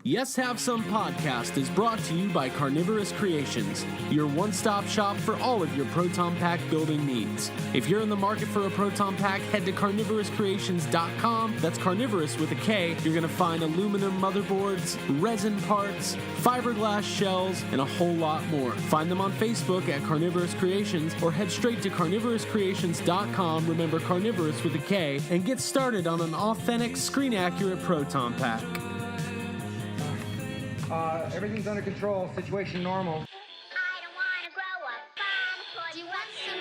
Yes Have Some podcast is brought to you by Carnivorous Creations, your one-stop shop for all of your Proton Pack building needs. If you're in the market for a Proton Pack, head to carnivorouscreations.com. That's carnivorous with a K. You're going to find aluminum motherboards, resin parts, fiberglass shells, and a whole lot more. Find them on Facebook at Carnivorous Creations or head straight to carnivorouscreations.com. Remember, carnivorous with a K, and get started on an authentic, screen-accurate Proton Pack. Everything's under control. Situation normal. I don't want to grow up. Do you want some?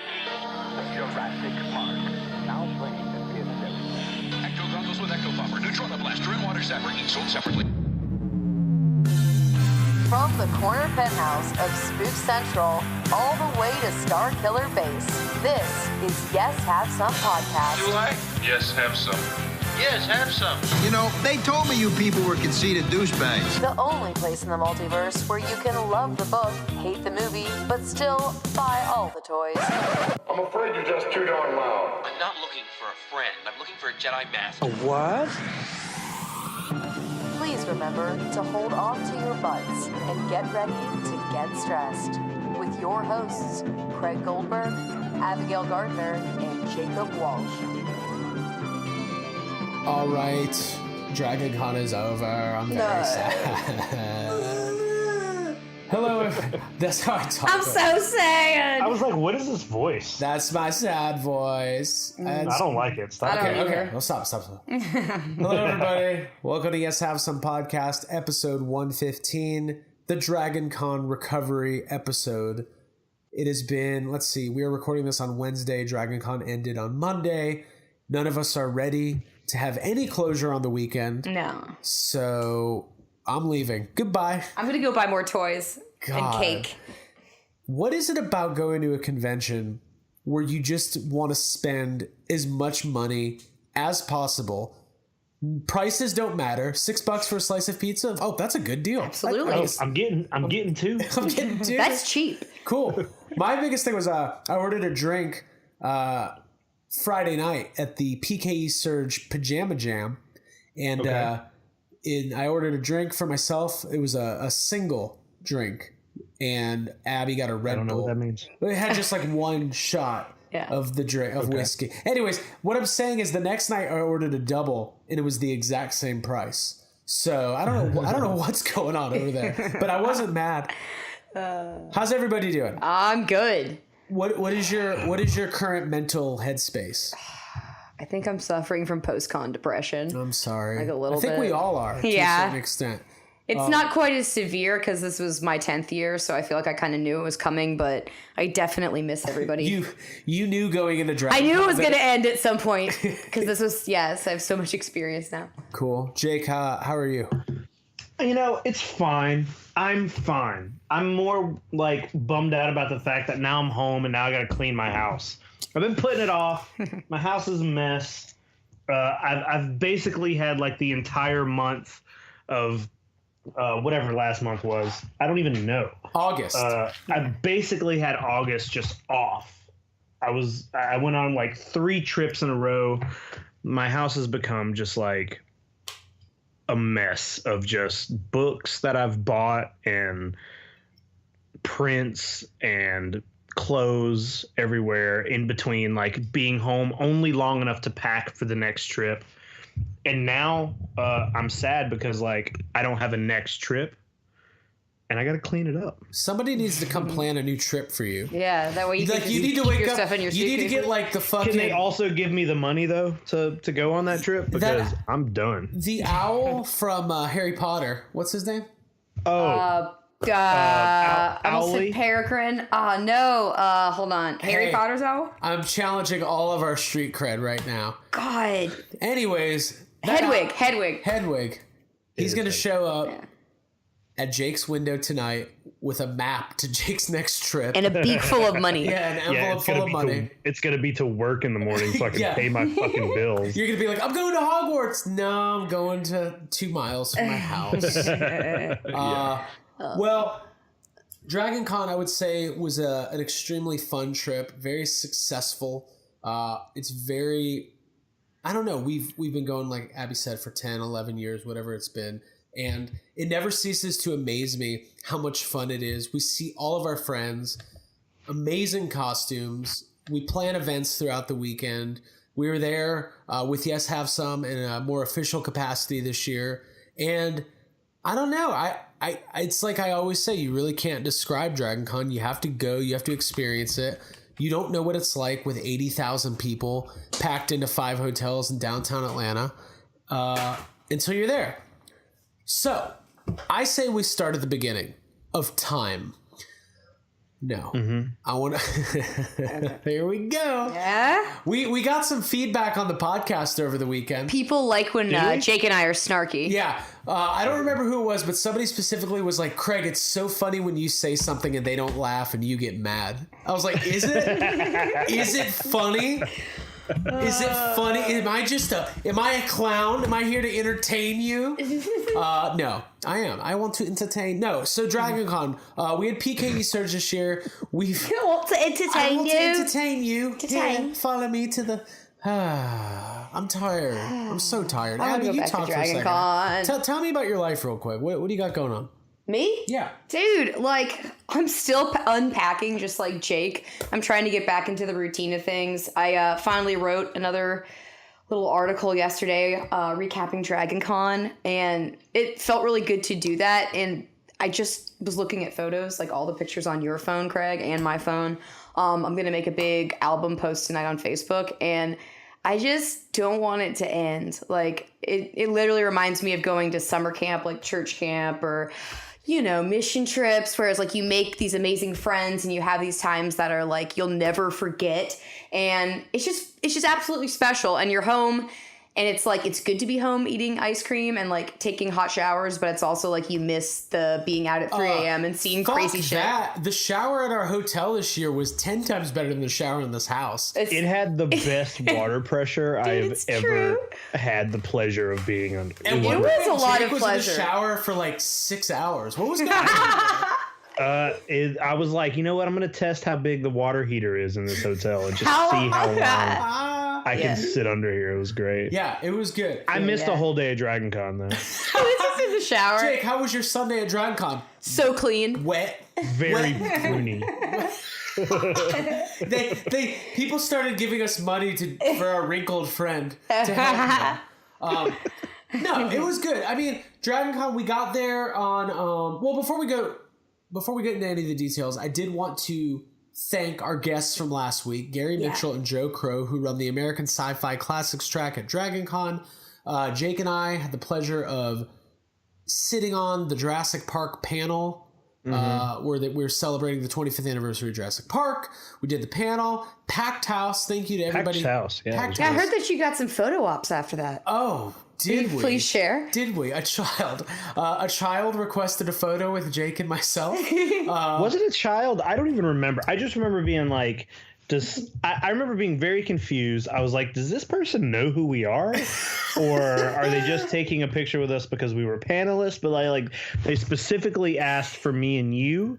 Jurassic Park. Now playing the PS7. Ecto goggles with Ecto Buffer, Neutron Blaster, and Water Zapper, each sold separately. From the corner penthouse of Spook Central all the way to Star Killer Base, this is Yes Have Some podcast. Do I? Yes, have some. Yes, have some. You know, they told me you people were conceited douchebags. The only place in the multiverse where you can love the book, hate the movie, but still buy all the toys. I'm afraid you're just too darn loud. I'm not looking for a friend. I'm looking for a Jedi Master. What? Please remember to hold on to your butts and get ready to get stressed. With your hosts, Craig Goldberg, Abigail Gardner, and Jacob Walsh. All right, Dragon Con is over. I'm very sad. Hello, that's how I talk. I'm so sad. I was like, what is this voice? That's my sad voice. I don't like it. Stop. Okay. Well, stop. Hello, everybody. Welcome to Yes Have Some podcast, episode 115, the Dragon Con recovery episode. It has been, let's see, we are recording this on Wednesday. Dragon Con ended on Monday. None of us are ready to have any closure on the weekend. No. So I'm leaving. Goodbye. I'm going to go buy more toys and cake. What is it about going to a convention where you just want to spend as much money as possible? Prices don't matter. $6 for a slice of pizza. Oh, that's a good deal. Absolutely. I'm getting two. I'm getting two. That's cheap. Cool. My biggest thing was I ordered a drink Friday night at the PKE Surge Pajama Jam, and I ordered a drink for myself. It was a single drink, and Abby got a Red Bull. I don't know what that means. It had just like one shot of the drink of whiskey. Anyways, what I'm saying is the next night I ordered a double, and it was the exact same price. So I don't know what's going on over there, but I wasn't mad. How's everybody doing? I'm good. What is your current mental headspace? I think I'm suffering from post-con depression. I'm sorry. Like a little bit. I think we all are to a certain extent. It's not quite as severe because this was my 10th year, so I feel like I kind of knew it was coming, but I definitely miss everybody. You knew going into Dragon I knew Con it was going to end at some point because this was, I have so much experience now. Cool. Jake, how are you? You know, it's fine. I'm fine. I'm more like bummed out about the fact that now I'm home and now I got to clean my house. I've been putting it off. My house is a mess. I've basically had like the entire month of whatever last month was. I don't even know. August. I basically had August just off. I went on like 3 trips in a row. My house has become just like a mess of just books that I've bought and prints and clothes everywhere in between, like being home only long enough to pack for the next trip. And now I'm sad because like I don't have a next trip and I got to clean it up. Somebody needs to come plan a new trip for you. Yeah, that way you can you need to keep wake your up. stuff in your You need to get like the fucking. Can they also give me the money though to go on that trip because I'm done. The owl from Harry Potter. What's his name? I almost said Peregrine. No. Hold on. Harry Potter's owl? I'm challenging all of our street cred right now. God. Anyways. Hedwig. He's going to show up at Jake's window tonight with a map to Jake's next trip. And a beak full of money. Yeah, an envelope full of money. It's going to be to work in the morning so I can pay my fucking bills. You're going to be like, I'm going to Hogwarts. No, I'm going to 2 miles from my house. Well, Dragon Con, I would say, was an extremely fun trip, very successful. It's very, I don't know, we've been going, like Abby said, for 10, 11 years, whatever it's been. And it never ceases to amaze me how much fun it is. We see all of our friends, amazing costumes. We plan events throughout the weekend. We were there with Yes Have Some in a more official capacity this year. And I don't know. It's like I always say, you really can't describe DragonCon. You have to go. You have to experience it. You don't know what it's like with 80,000 people packed into 5 hotels in downtown Atlanta until you're there. So I say we start at the beginning of time. No, I want to. Here we go. Yeah. We got some feedback on the podcast over the weekend. People like when Jake and I are snarky. Yeah. I don't remember who it was, but somebody specifically was like, Craig, it's so funny when you say something and they don't laugh and you get mad. I was like, is it? Is it funny? Is it funny? Am I a clown? Am I here to entertain you? No, I am. I want to entertain. No. So DragonCon, we had PKE Surge this year. I want to entertain you. Yeah, follow me to the... I'm tired. I'm so tired. I want to Abby, go you back to talk for a DragonCon. second. Tell me about your life real quick. What do you got going on? Me? Yeah. Dude, like, I'm still unpacking just like Jake. I'm trying to get back into the routine of things. I finally wrote another little article yesterday recapping DragonCon, and it felt really good to do that. And I just was looking at photos, like all the pictures on your phone, Craig, and my phone. I'm going to make a big album post tonight on Facebook, and I just don't want it to end. Like, it literally reminds me of going to summer camp, like church camp, or... mission trips, whereas like you make these amazing friends and you have these times that are like you'll never forget, and it's just absolutely special. And you're home, and it's like it's good to be home eating ice cream and like taking hot showers, but it's also like you miss the being out at 3 a.m. and seeing crazy shit. The shower at our hotel this year was 10 times better than the shower in this house. It had the best water pressure I've ever had the pleasure of being under. And it was a lot of was pleasure. In the shower for like 6 hours. What was going on? I was like, you know what? I'm going to test how big the water heater is in this hotel and just see how long I can sit under here. It was great. Yeah, it was good. I missed a whole day of DragonCon though. I was just in the shower. Jake, how was your Sunday at DragonCon? So clean. Wet. Very pruny. People started giving us money for our wrinkled friend to help them. No, it was good. I mean, DragonCon, we got there on before we get into any of the details, I did want to thank our guests from last week, Gary Mitchell and Joe Crow, who run the American Sci-Fi Classics track at DragonCon. Jake and I had the pleasure of sitting on the Jurassic Park panel where we're celebrating the 25th anniversary of Jurassic Park. We did the panel. Packed house. Thank you to everybody. Packed house, yeah. I heard that you got some photo ops after that. Oh, did we? Please share. Did we? A child requested a photo with Jake and myself. Was it a child? I don't even remember. I just remember being like, I remember being very confused. I was like, does this person know who we are? Or are they just taking a picture with us because we were panelists? But they specifically asked for me and you.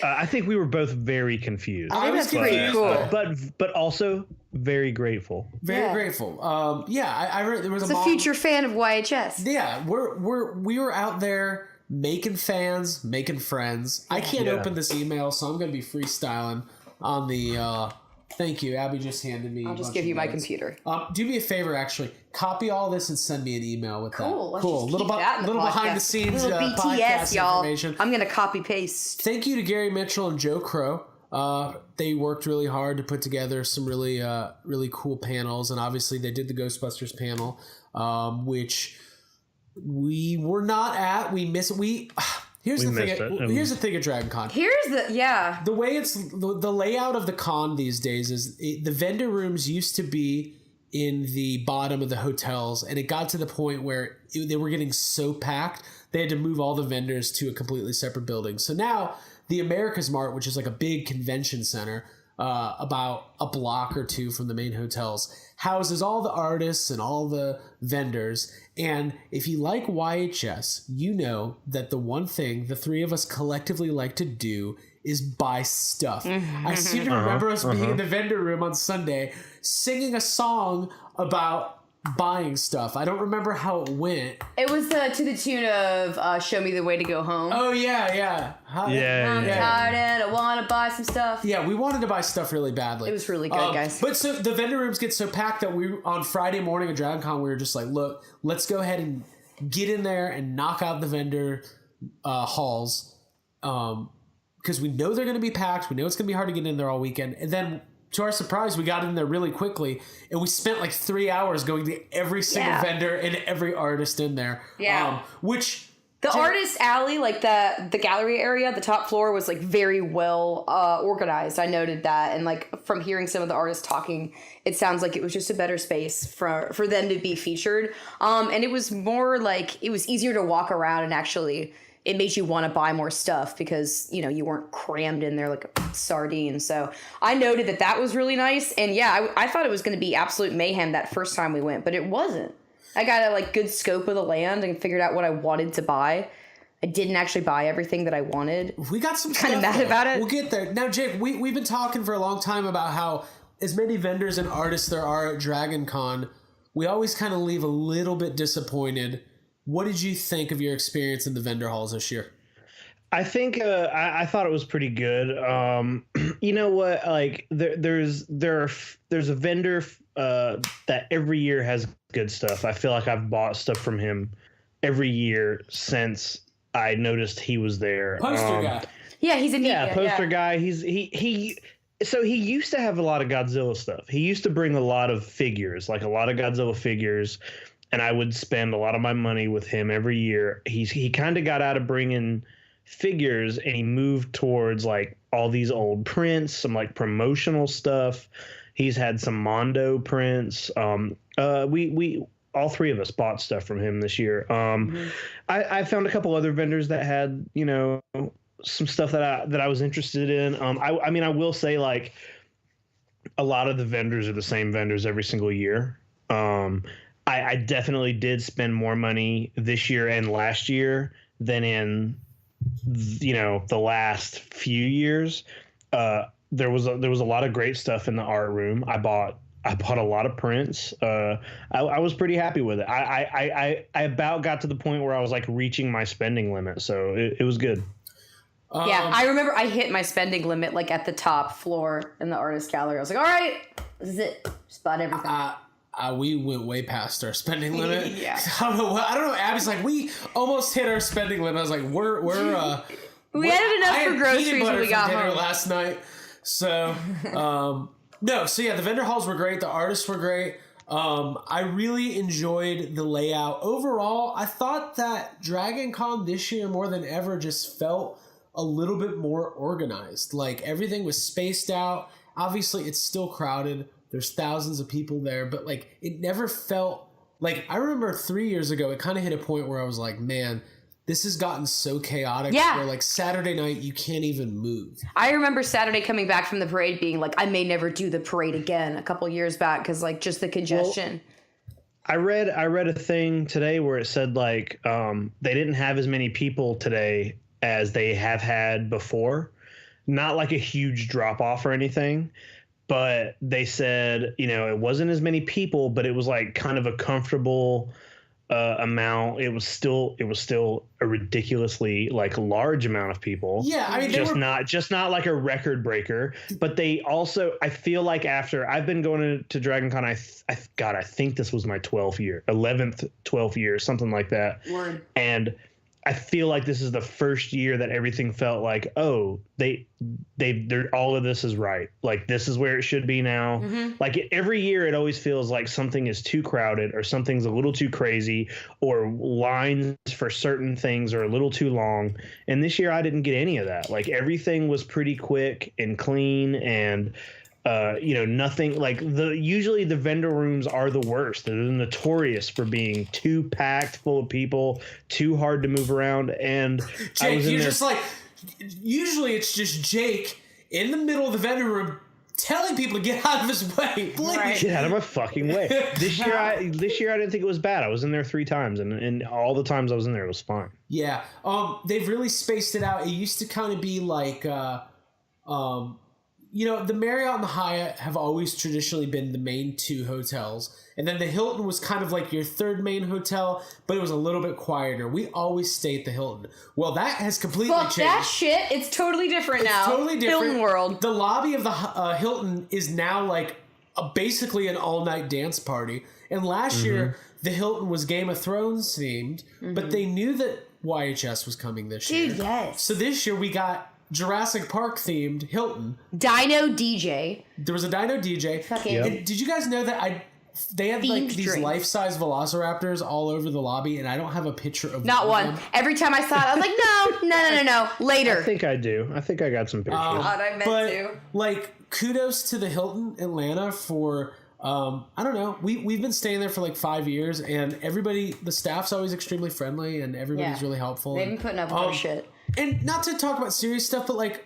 I think we were both very confused. I think that's pretty cool. But also very grateful. Very grateful. I read there was a future fan of YHS. Yeah, we were out there making fans, making friends. I can't open this email, so I'm going to be freestyling on the. Thank you, Abby just handed me. I'll just give you my computer. Do me a favor, actually. Copy all this and send me an email with that. Cool. Little behind the scenes BTS, podcast y'all. information. I'm gonna copy paste. Thank you to Gary Mitchell and Joe Crow. They worked really hard to put together some really cool panels, and obviously they did the Ghostbusters panel, which we were not at. Here's the thing at DragonCon. The way it's the layout of the con these days is the vendor rooms used to be in the bottom of the hotels, and it got to the point where they were getting so packed they had to move all the vendors to a completely separate building. So now the America's Mart, which is like a big convention center about a block or two from the main hotels, houses all the artists and all the vendors. And if you like YHS, you know that the one thing the three of us collectively like to do is buy stuff. I seem to remember us being in the vendor room on Sunday singing a song about buying stuff. I don't remember how it went. It was to the tune of "Show Me the Way to Go Home." Oh yeah. I'm tired and I want to buy some stuff. Yeah, we wanted to buy stuff really badly. It was really good, guys. But so the vendor rooms get so packed that on Friday morning at DragonCon, we were just like, look, let's go ahead and get in there and knock out the vendor halls. Because we know they're going to be packed. We know it's going to be hard to get in there all weekend. And then, to our surprise, we got in there really quickly. And we spent like 3 hours going to every single vendor and every artist in there. Yeah. The artist alley, like the gallery area, the top floor was like very well organized. I noted that. And like from hearing some of the artists talking, it sounds like it was just a better space for them to be featured. And it was more like, it was easier to walk around, and actually it made you want to buy more stuff because, you know, you weren't crammed in there like a sardine. So I noted that was really nice. And yeah, I thought it was going to be absolute mayhem that first time we went, but it wasn't. I got a like good scope of the land and figured out what I wanted to buy. I didn't actually buy everything that I wanted. We got some kind of mad about it. We'll get there. Now, Jake, we've been talking for a long time about how as many vendors and artists there are at DragonCon, we always kind of leave a little bit disappointed. What did you think of your experience in the vendor halls this year? I think I thought it was pretty good. You know what? Like there's a vendor that every year has good stuff. I feel like I've bought stuff from him every year since I noticed he was there. Poster guy. Yeah, he's a neat guy. Poster guy. So he used to have a lot of Godzilla stuff. He used to bring a lot of figures, like a lot of Godzilla figures, and I would spend a lot of my money with him every year. He kind of got out of bringing figures and he moved towards like all these old prints, some like promotional stuff. He's had some Mondo prints. We all three of us bought stuff from him this year. I found a couple other vendors that had, you know, some stuff that I was interested in. I mean, I will say like a lot of the vendors are the same vendors every single year. I definitely did spend more money this year and last year than in, you know, the last few years. There was a lot of great stuff in the art room. I bought a lot of prints. I was pretty happy with it. I about got to the point where I was like reaching my spending limit, so it was good. Yeah, I remember I hit my spending limit like at the top floor in the artist gallery. I was like, all right, this is it. Just bought everything. We went way past our spending limit. Yeah. I don't know. Abby's like, we almost hit our spending limit. I was like, we had enough for groceries when we got home last night. So, no. So yeah, the vendor halls were great. The artists were great. I really enjoyed the layout. Overall, I thought that DragonCon this year more than ever just felt a little bit more organized. Like everything was spaced out. Obviously, it's still crowded. There's thousands of people there, but like it never felt like, I remember 3 years ago, it kind of hit a point where I was like, man, this has gotten so chaotic. Yeah. Where like Saturday night, you can't even move. I remember Saturday coming back from the parade being like, I may never do the parade again a couple years back because like just the congestion. Well, I read a thing today where it said like they didn't have as many people today as they have had before. Not like a huge drop off or anything. But they said, you know, it wasn't as many people, but it was like kind of a comfortable amount. It was still a ridiculously like large amount of people. Yeah, I mean, just not like a record breaker. But they also, I feel like after I've been going to DragonCon, I think this was my 11th, 12th year, something like that. Word. And I feel like this is the first year that everything felt like, oh, they're all of this is right. Like this is where it should be now. Mm-hmm. Like every year it always feels like something is too crowded or something's a little too crazy or lines for certain things are a little too long. And this year I didn't get any of that. Like everything was pretty quick and clean and you know, nothing like usually the vendor rooms are the worst. They're notorious for being too packed full of people, too hard to move around. And Jake, you're just like, usually it's just Jake in the middle of the vendor room telling people to get out of his way. Right. Get out of my fucking way. This year I didn't think it was bad. I was in there 3 times and all the times I was in there it was fine. Yeah. They've really spaced it out. It used to kind of be like the Marriott and the Hyatt have always traditionally been the main two hotels. And then the Hilton was kind of like your third main hotel, but it was a little bit quieter. We always stay at the Hilton. Well, that has completely changed. That shit. It's totally different now. Totally different. Hilton world. The lobby of the Hilton is now like basically an all-night dance party. And last year, the Hilton was Game of Thrones themed, but they knew that YHS was coming this year. Dude, yes. So this year we got Jurassic Park themed Hilton. Dino DJ. There was a Dino DJ. And did you guys know that they had like these drinks. Life-size velociraptors all over the lobby, and I don't have a picture of Not one. them. Every time I saw it, I was like, no. Later. I think I do. I think I got some pictures. God, I meant to. Like, kudos to the Hilton Atlanta for I don't know. We've been staying there for like 5 years, and the staff's always extremely friendly, and everybody's really helpful. They've been putting up with our shit. And not to talk about serious stuff, but like,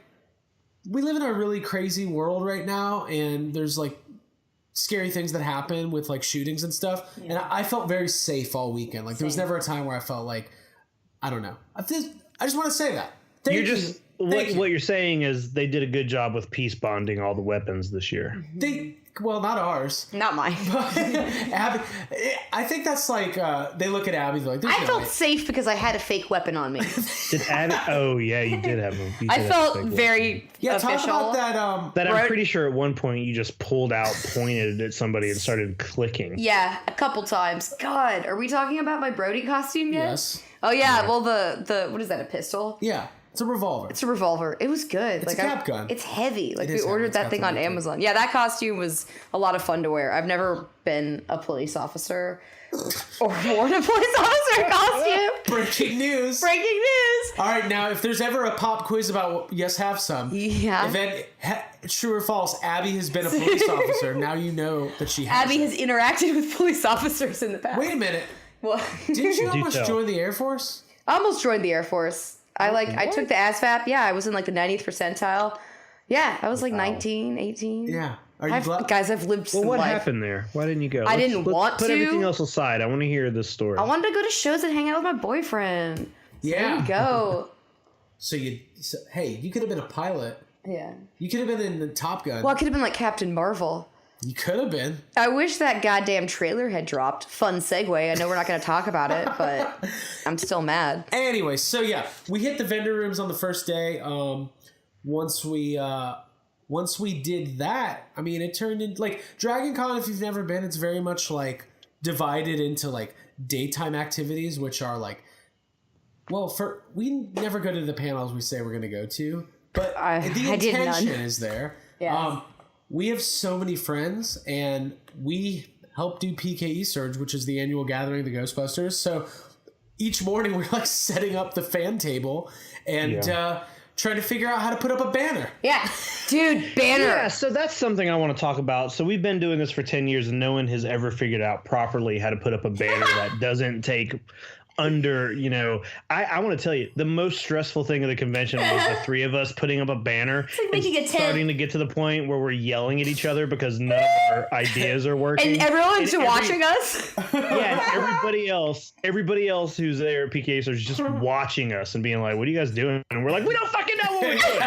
we live in a really crazy world right now, and there's like scary things that happen with like shootings and stuff. Yeah. And I felt very safe all weekend. Like there was never a time where I felt like, I don't know. I just want to say that. Thank you. What you're saying is they did a good job with peace bonding all the weapons this year. Well, not ours. Not mine. Abby, I think that's like, they look at Abby like, I felt safe because I had a fake weapon on me. Did Abby? Oh, yeah, you did have one. I felt very official. Talk about that. That I'm pretty sure at one point you just pulled out, pointed at somebody, and started clicking. Yeah, a couple times. God, are we talking about my Brody costume yet? Yes. Oh, yeah. Well, the what is that, a pistol? Yeah. It's a revolver. It was good. It's a cap gun. It's heavy. Like we ordered that thing on Amazon. Yeah, that costume was a lot of fun to wear. I've never been a police officer or worn a police officer costume. Breaking news. All right, now if there's ever a pop quiz about Yes Have Some, then true or false, Abby has been a police officer. Now you know that she has. Abby has interacted with police officers in the past. Wait a minute. What? Didn't you almost join the Air Force? I almost joined the Air Force. I took the ASVAB. Yeah, I was in like the 90th percentile. Yeah, I was like 19, 18. Yeah. Are you glad? Guys, I've lived some what life. happened there? Why didn't you go? I didn't want to. Put everything else aside. I want to hear this story. I wanted to go to shows and hang out with my boyfriend. Yeah. There you go. Hey, you could have been a pilot. Yeah. You could have been in the Top Gun. Well, I could have been like Captain Marvel. You could have been. I wish that goddamn trailer had dropped. Fun segue. I know we're not going to talk about it, but I'm still mad. Anyway, so yeah, we hit the vendor rooms on the first day. Once we did that, I mean, it turned into like Dragon Con. If you've never been, it's very much like divided into like daytime activities, which are like, well, we never go to the panels we say we're going to go to, but the intention is there. Yeah. We have so many friends, and we help do PKE Surge, which is the annual gathering of the Ghostbusters. So each morning we're like setting up the fan table and trying to figure out how to put up a banner. Yeah, dude, banner. Yeah, so that's something I want to talk about. So we've been doing this for 10 years, and no one has ever figured out properly how to put up a banner that doesn't take under, I want to tell you, the most stressful thing of the convention was the three of us putting up a banner and starting to get to the point where we're yelling at each other because none of our ideas are working. And everyone's watching us. Yeah, and everybody else who's there at PKE Surge is just watching us and being like, what are you guys doing? And we're like, we don't fucking know what we're doing.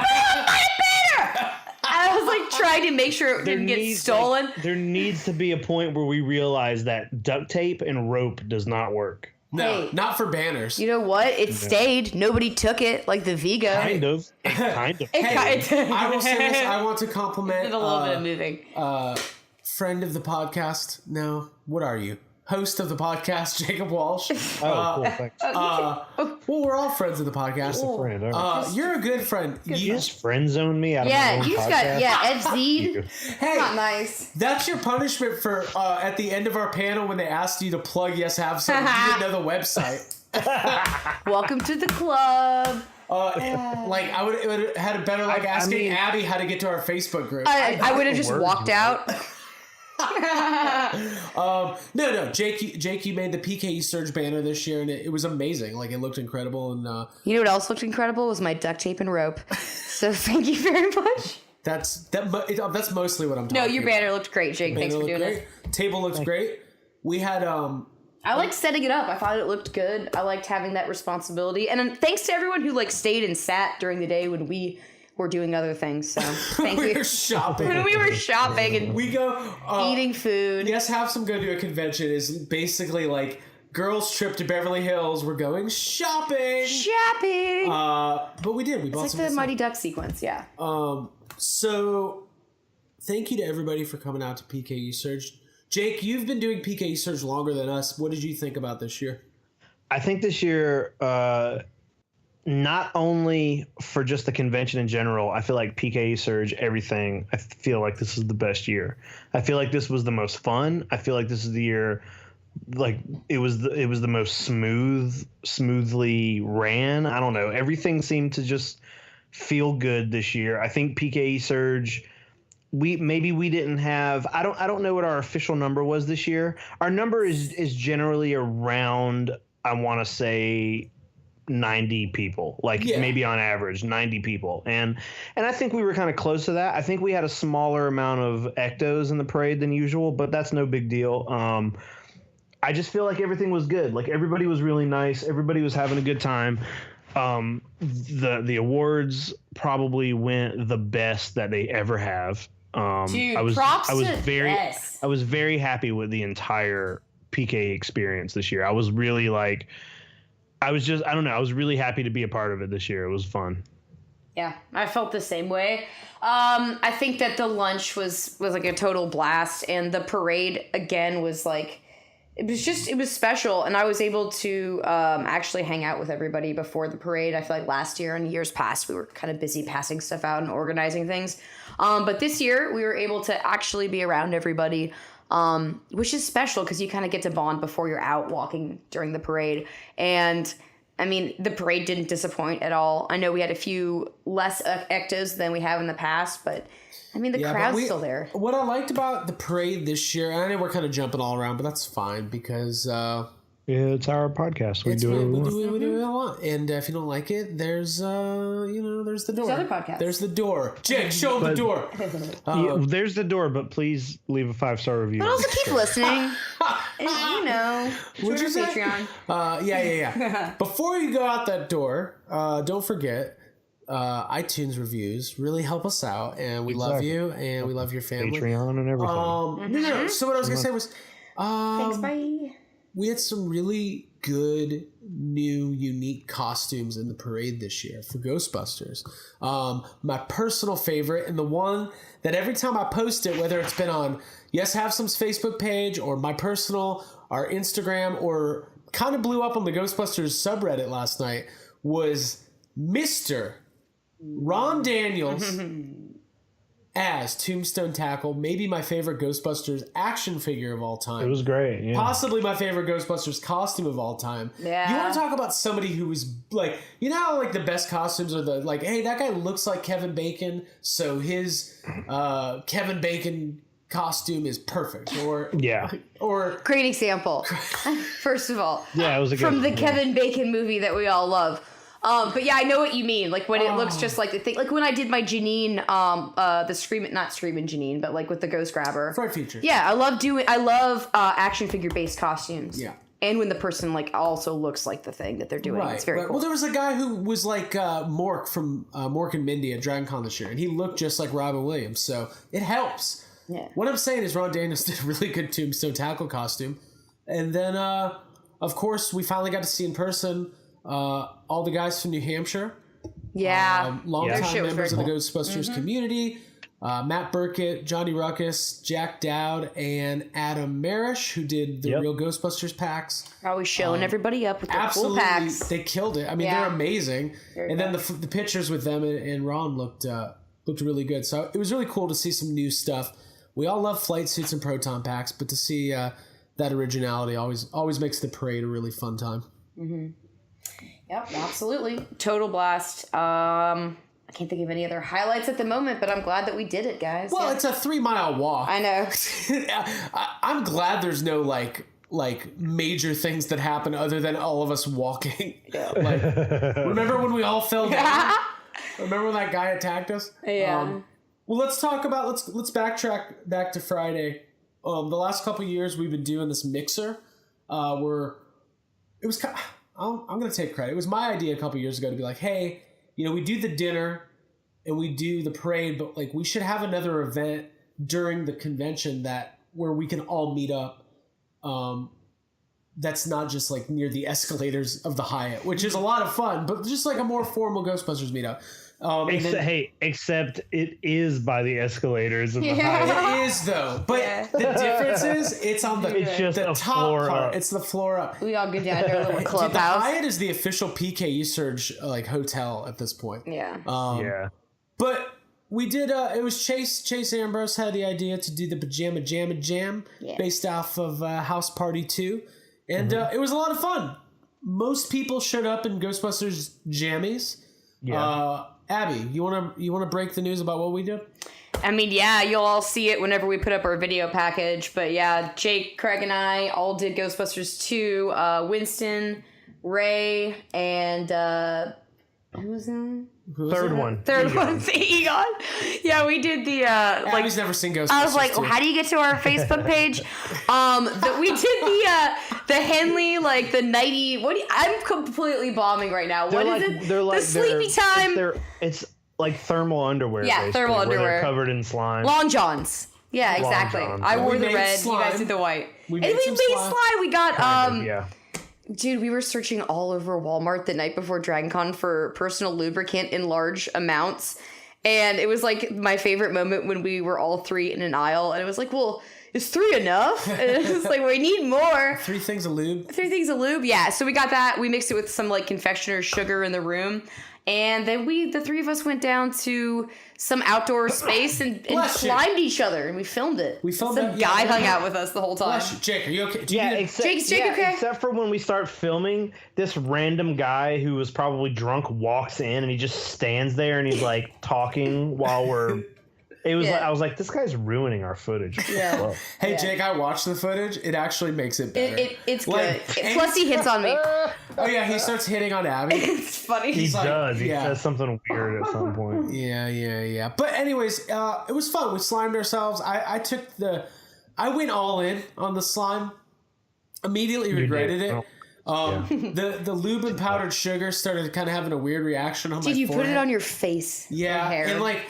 I was like trying to make sure it didn't get stolen. There needs to be a point where we realize that duct tape and rope does not work. No, not for banners. You know what? It stayed. Nobody took it, like the Vigo. Kind of. I will say this. I want to compliment did a little bit of moving. Friend of the podcast. No, what are you? Host of the podcast, Jacob Walsh. Cool. Thanks. Well, we're all friends of the podcast. Just a friend. Right. You're a good friend. You just friend zone me out of my own podcast? Ed Zeed. Hey, not nice. That's your punishment for at the end of our panel when they asked you to plug Yes Have Some. You didn't know the website. Welcome to the club. Like I would have had a better asking Abby how to get to our Facebook group. I would have just walked out. No. Jake, you made the PKE Surge banner this year, and it was amazing. Like it looked incredible, and you know what else looked incredible was my duct tape and rope. So thank you very much. That's mostly what I'm talking about. No, your banner looked great, Jake. Thanks for doing it. Table looks great. We had I liked setting it up. I thought it looked good. I liked having that responsibility, and thanks to everyone who stayed and sat during the day when we were doing other things. So thank we you. were shopping. When we were shopping and We go eating food. Yes, have some go to a convention is basically like girls' trip to Beverly Hills. We're going shopping. Shopping. But we did. We bought It's some like the stuff. Mighty Duck sequence, yeah. So thank you to everybody for coming out to PKE Surge. Jake, you've been doing PKE Surge longer than us. What did you think about this year? I think this year, not only for just the convention in general, I feel like PKE Surge, everything, I feel like this is the best year. I feel like this was the most fun. I feel like this is the year, like it was the most smoothly ran. I don't know. Everything seemed to just feel good this year. I think PKE Surge, we didn't have, I don't know what our official number was this year. Our number is generally around, I want to say 90 people, maybe on average 90 people. And I think we were kind of close to that. I think we had a smaller amount of ectos in the parade than usual, but that's no big deal. I just feel like everything was good. Like everybody was really nice. Everybody was having a good time. The awards probably went the best that they ever have. Dude, I was very happy with the entire PKE experience this year. I was really I was really happy to be a part of it this year. It was fun. Yeah, I felt the same way. I think that the lunch was like a total blast, and the parade again was like, it was special, and I was able to actually hang out with everybody before the parade. I feel like last year and years past we were kind of busy passing stuff out and organizing things, but this year we were able to actually be around everybody, which is special because you kind of get to bond before you're out walking during the parade. And I mean, the parade didn't disappoint at all. I know we had a few less ectos than we have in the past, but I mean, the crowd's still there. What I liked about the parade this year, and I know we're kind of jumping all around, but that's fine because it's our podcast. We do what we want. And if you don't like it, there's there's the door. There's other podcasts. There's the door. Jake, show them the door. There's the door, but please leave a 5-star review. But also keep listening. And, Would you say? Patreon. Yeah. Before you go out that door, don't forget. iTunes reviews really help us out, and we love you, and we love your family. Patreon and everything. No. So what I was gonna say was, Thanks, bye. We had some really good, new, unique costumes in the parade this year for Ghostbusters. My personal favorite, and the one that every time I post it, whether it's been on Yes Have Some's Facebook page or my personal, our Instagram, or kind of blew up on the Ghostbusters subreddit last night, was Mr. Ron Daniels as Tombstone Tackle, maybe my favorite Ghostbusters action figure of all time. It was great, yeah. Possibly my favorite Ghostbusters costume of all time. Yeah. You want to talk about somebody who was like, you know how like the best costumes are the like, hey, that guy looks like Kevin Bacon, so his Kevin Bacon costume is perfect. Or great example. First of all, yeah, it was from the Kevin Bacon movie that we all love. But yeah, I know what you mean. Like when it looks just like the thing. Like when I did my Janine, not Screamin' Janine, but like with the Ghost Grabber. Fright feature. Yeah, I love action figure based costumes. Yeah. And when the person like also looks like the thing that they're doing. Right, it's very cool. Well, there was a guy who was like Mork from Mork and Mindy at DragonCon this year, and he looked just like Robin Williams, so it helps. Yeah. What I'm saying is Ron Daniels did a really good Tombstone Tackle costume. And then, of course, we finally got to see in person all the guys from New Hampshire. Yeah. Longtime members of the cool. Ghostbusters community. Matt Burkett, Johnny Ruckus, Jack Dowd, and Adam Marish, who did the real Ghostbusters packs. Always showing everybody up with their cool packs. They killed it. I mean, they're amazing. And then the pictures with them and Ron looked really good. So it was really cool to see some new stuff. We all love flight suits and proton packs, but to see that originality always makes the parade a really fun time. Mm-hmm. Yep, absolutely. Total blast. I can't think of any other highlights at the moment, but I'm glad that we did it, guys. Well, it's a 3-mile walk. I know. I'm glad there's no like major things that happen other than all of us walking. Yeah. Like, remember when we all fell down? Remember when that guy attacked us? Yeah. Well, let's talk about let's backtrack back to Friday. The last couple of years we've been doing this mixer, where it was. I'm going to take credit. It was my idea a couple of years ago to be like, hey, we do the dinner, and we do the parade, but like we should have another event during the convention where we can all meet up. That's not just like near the escalators of the Hyatt, which is a lot of fun, but just like a more formal Ghostbusters meetup. Except it is by the escalators of the Hyatt. It is though, but the difference is it's on the top floor part. up. It's the floor up. We all go down to our little Dude, clubhouse. the Hyatt is the official PKE Surge like hotel at this point. Yeah. But we did. It was Chase Ambrose had the idea to do the Pajama Jam based off of House Party 2, and it was a lot of fun. Most people showed up in Ghostbusters jammies. Yeah. Abby, you wanna break the news about what we did? I mean, yeah, you'll all see it whenever we put up our video package. But yeah, Jake, Craig, and I all did Ghostbusters 2. Winston, Ray, and who was in? Third one, Egon. Yeah, we did the Abby's never seen Ghostbusters. I was like, well, how do you get to our Facebook page? We did the Henley, like the nighty. I'm completely bombing right now. What is it? They're like the sleepy time. It's like thermal underwear. Yeah, thermal underwear. Where they're covered in slime. Long johns. Yeah, exactly. Johns. I wore the red. Slime. You guys did the white. We made slime. We got Dude, we were searching all over Walmart the night before DragonCon for personal lubricant in large amounts. And it was like my favorite moment when we were all three in an aisle. And it was like, well, is 3 enough? And it was like, we need more. 3 things of lube. 3 things of lube, yeah. So we got that. We mixed it with some like confectioner's sugar in the room. And then the 3 of us went down to some outdoor space and climbed each other, and we filmed it. Some guy hung out with us the whole time. Jake, are you okay? Jake's okay? Except for when we start filming, this random guy who was probably drunk walks in, and he just stands there, and he's like talking while we're... Like, I was like, this guy's ruining our footage. Yeah. Hey, Jake, I watched the footage. It actually makes it better. It's good. Plus, he hits on me. Oh, yeah, he starts hitting on Abby. It's funny. He does. He says something weird at some point. Yeah. But anyways, it was fun. We slimed ourselves. I went all in on the slime. Immediately regretted it. The lube and powdered sugar started kind of having a weird reaction on my forehead. Did you put it on your face? Yeah. Hair. And like...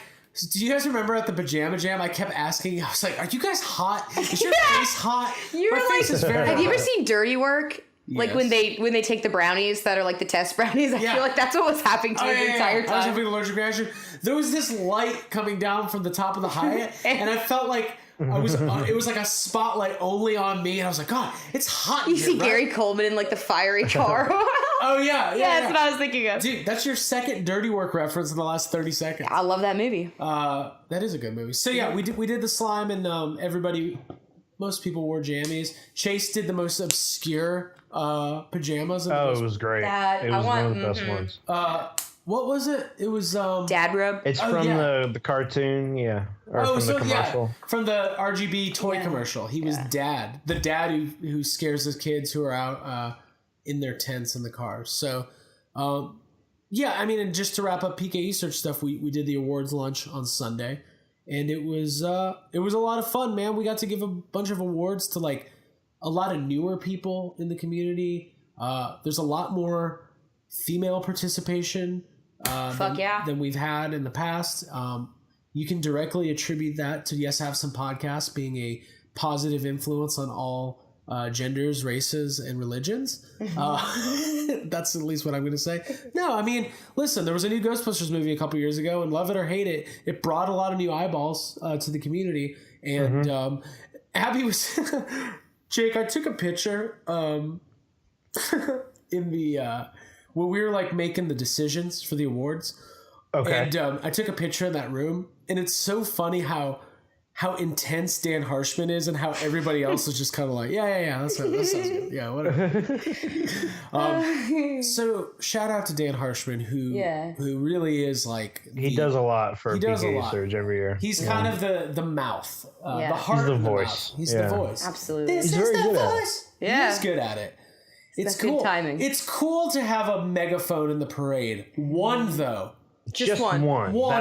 Do you guys remember at the Pajama Jam? I kept asking. I was like, "Are you guys hot? Is your face hot?" My face is very Have you hot. ever seen Dirty Work? Like when they take the brownies that are like the test brownies. I feel like that's what was happening to me the entire time. I was having an allergic reaction. There was this light coming down from the top of the Hyatt, and I felt like it was like a spotlight only on me, and I was like, God, it's hot. You see Gary Coleman in like the fiery car. Oh yeah, that's what I was thinking of. Dude, that's your second Dirty Work reference in the last 30 seconds. I love that movie. That is a good movie. So yeah, we did the slime, and most people wore jammies. Chase did the most obscure pajamas. It was great. It was one of the best ones. What was it? It was Dad Rub. It's from the cartoon, or from the commercial. From the RGB toy commercial. He was Dad, the dad who scares his kids who are out in their tents in the cars. So, I mean, and just to wrap up PKE Surge stuff, we did the awards lunch on Sunday, and it was a lot of fun, man. We got to give a bunch of awards to like a lot of newer people in the community. There's a lot more female participation than we've had in the past. You can directly attribute that to Yes Have Some Podcast being a positive influence on all genders, races, and religions. That's at least what I'm going to say. No, I mean, listen, there was a new Ghostbusters movie a couple years ago, and love it or hate it, it brought a lot of new eyeballs to the community. And Abby was... Jake, I took a picture in the... when we were like making the decisions for the awards. Okay. And I took a picture in that room, and it's so funny how intense Dan Harshman is and how everybody else is just kind of like, yeah, that sounds good. Yeah, whatever. So shout out to Dan Harshman who really is like... He does a lot for PKE Surge every year. He's kind of the mouth, the heart. He's the of the voice. Mouth. He's the voice. Absolutely. This is the voice. Yeah. He's good at it. It's That's cool. good timing. It's cool to have a megaphone in the parade. One though. Just one.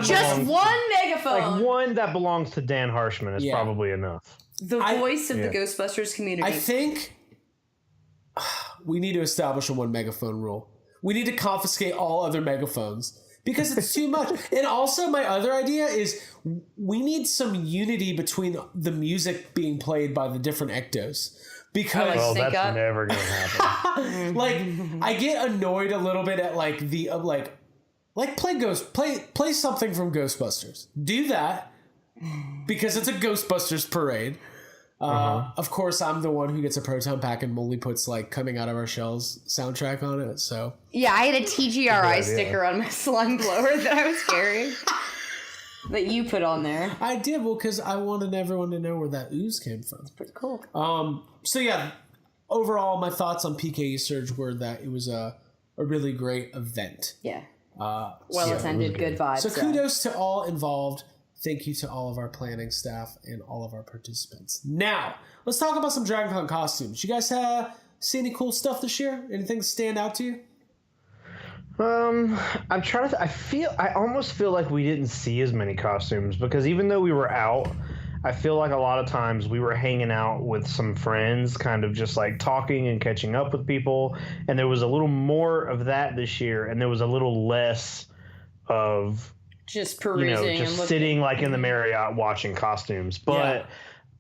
Just one megaphone. Like one that belongs to Dan Harshman is probably enough. The voice of the Ghostbusters community. I think we need to establish a one megaphone rule. We need to confiscate all other megaphones because it's too much. And also my other idea is we need some unity between the music being played by the different ectos. Because that's never gonna happen. Like I get annoyed a little bit at like the play something from Ghostbusters. Do that because it's a Ghostbusters parade. Of course, I'm the one who gets a proton pack and Molly puts like Coming Out of Our Shells soundtrack on it. So yeah, I had a TGRI sticker on my slime blower that I was carrying. That you put on there. I did, well, because I wanted everyone to know where that ooze came from. It's pretty cool. So yeah, overall, my thoughts on PKE Surge were that it was a really great event. Yeah. Well attended, good vibes. So kudos to all involved. Thank you to all of our planning staff and all of our participants. Now, let's talk about some DragonCon costumes. You guys see any cool stuff this year? Anything stand out to you? I'm trying to. I almost feel like we didn't see as many costumes because even though we were out, I feel like a lot of times we were hanging out with some friends, kind of just like talking and catching up with people. And there was a little more of that this year, and there was a little less of just perusing, just sitting like in the Marriott watching costumes. But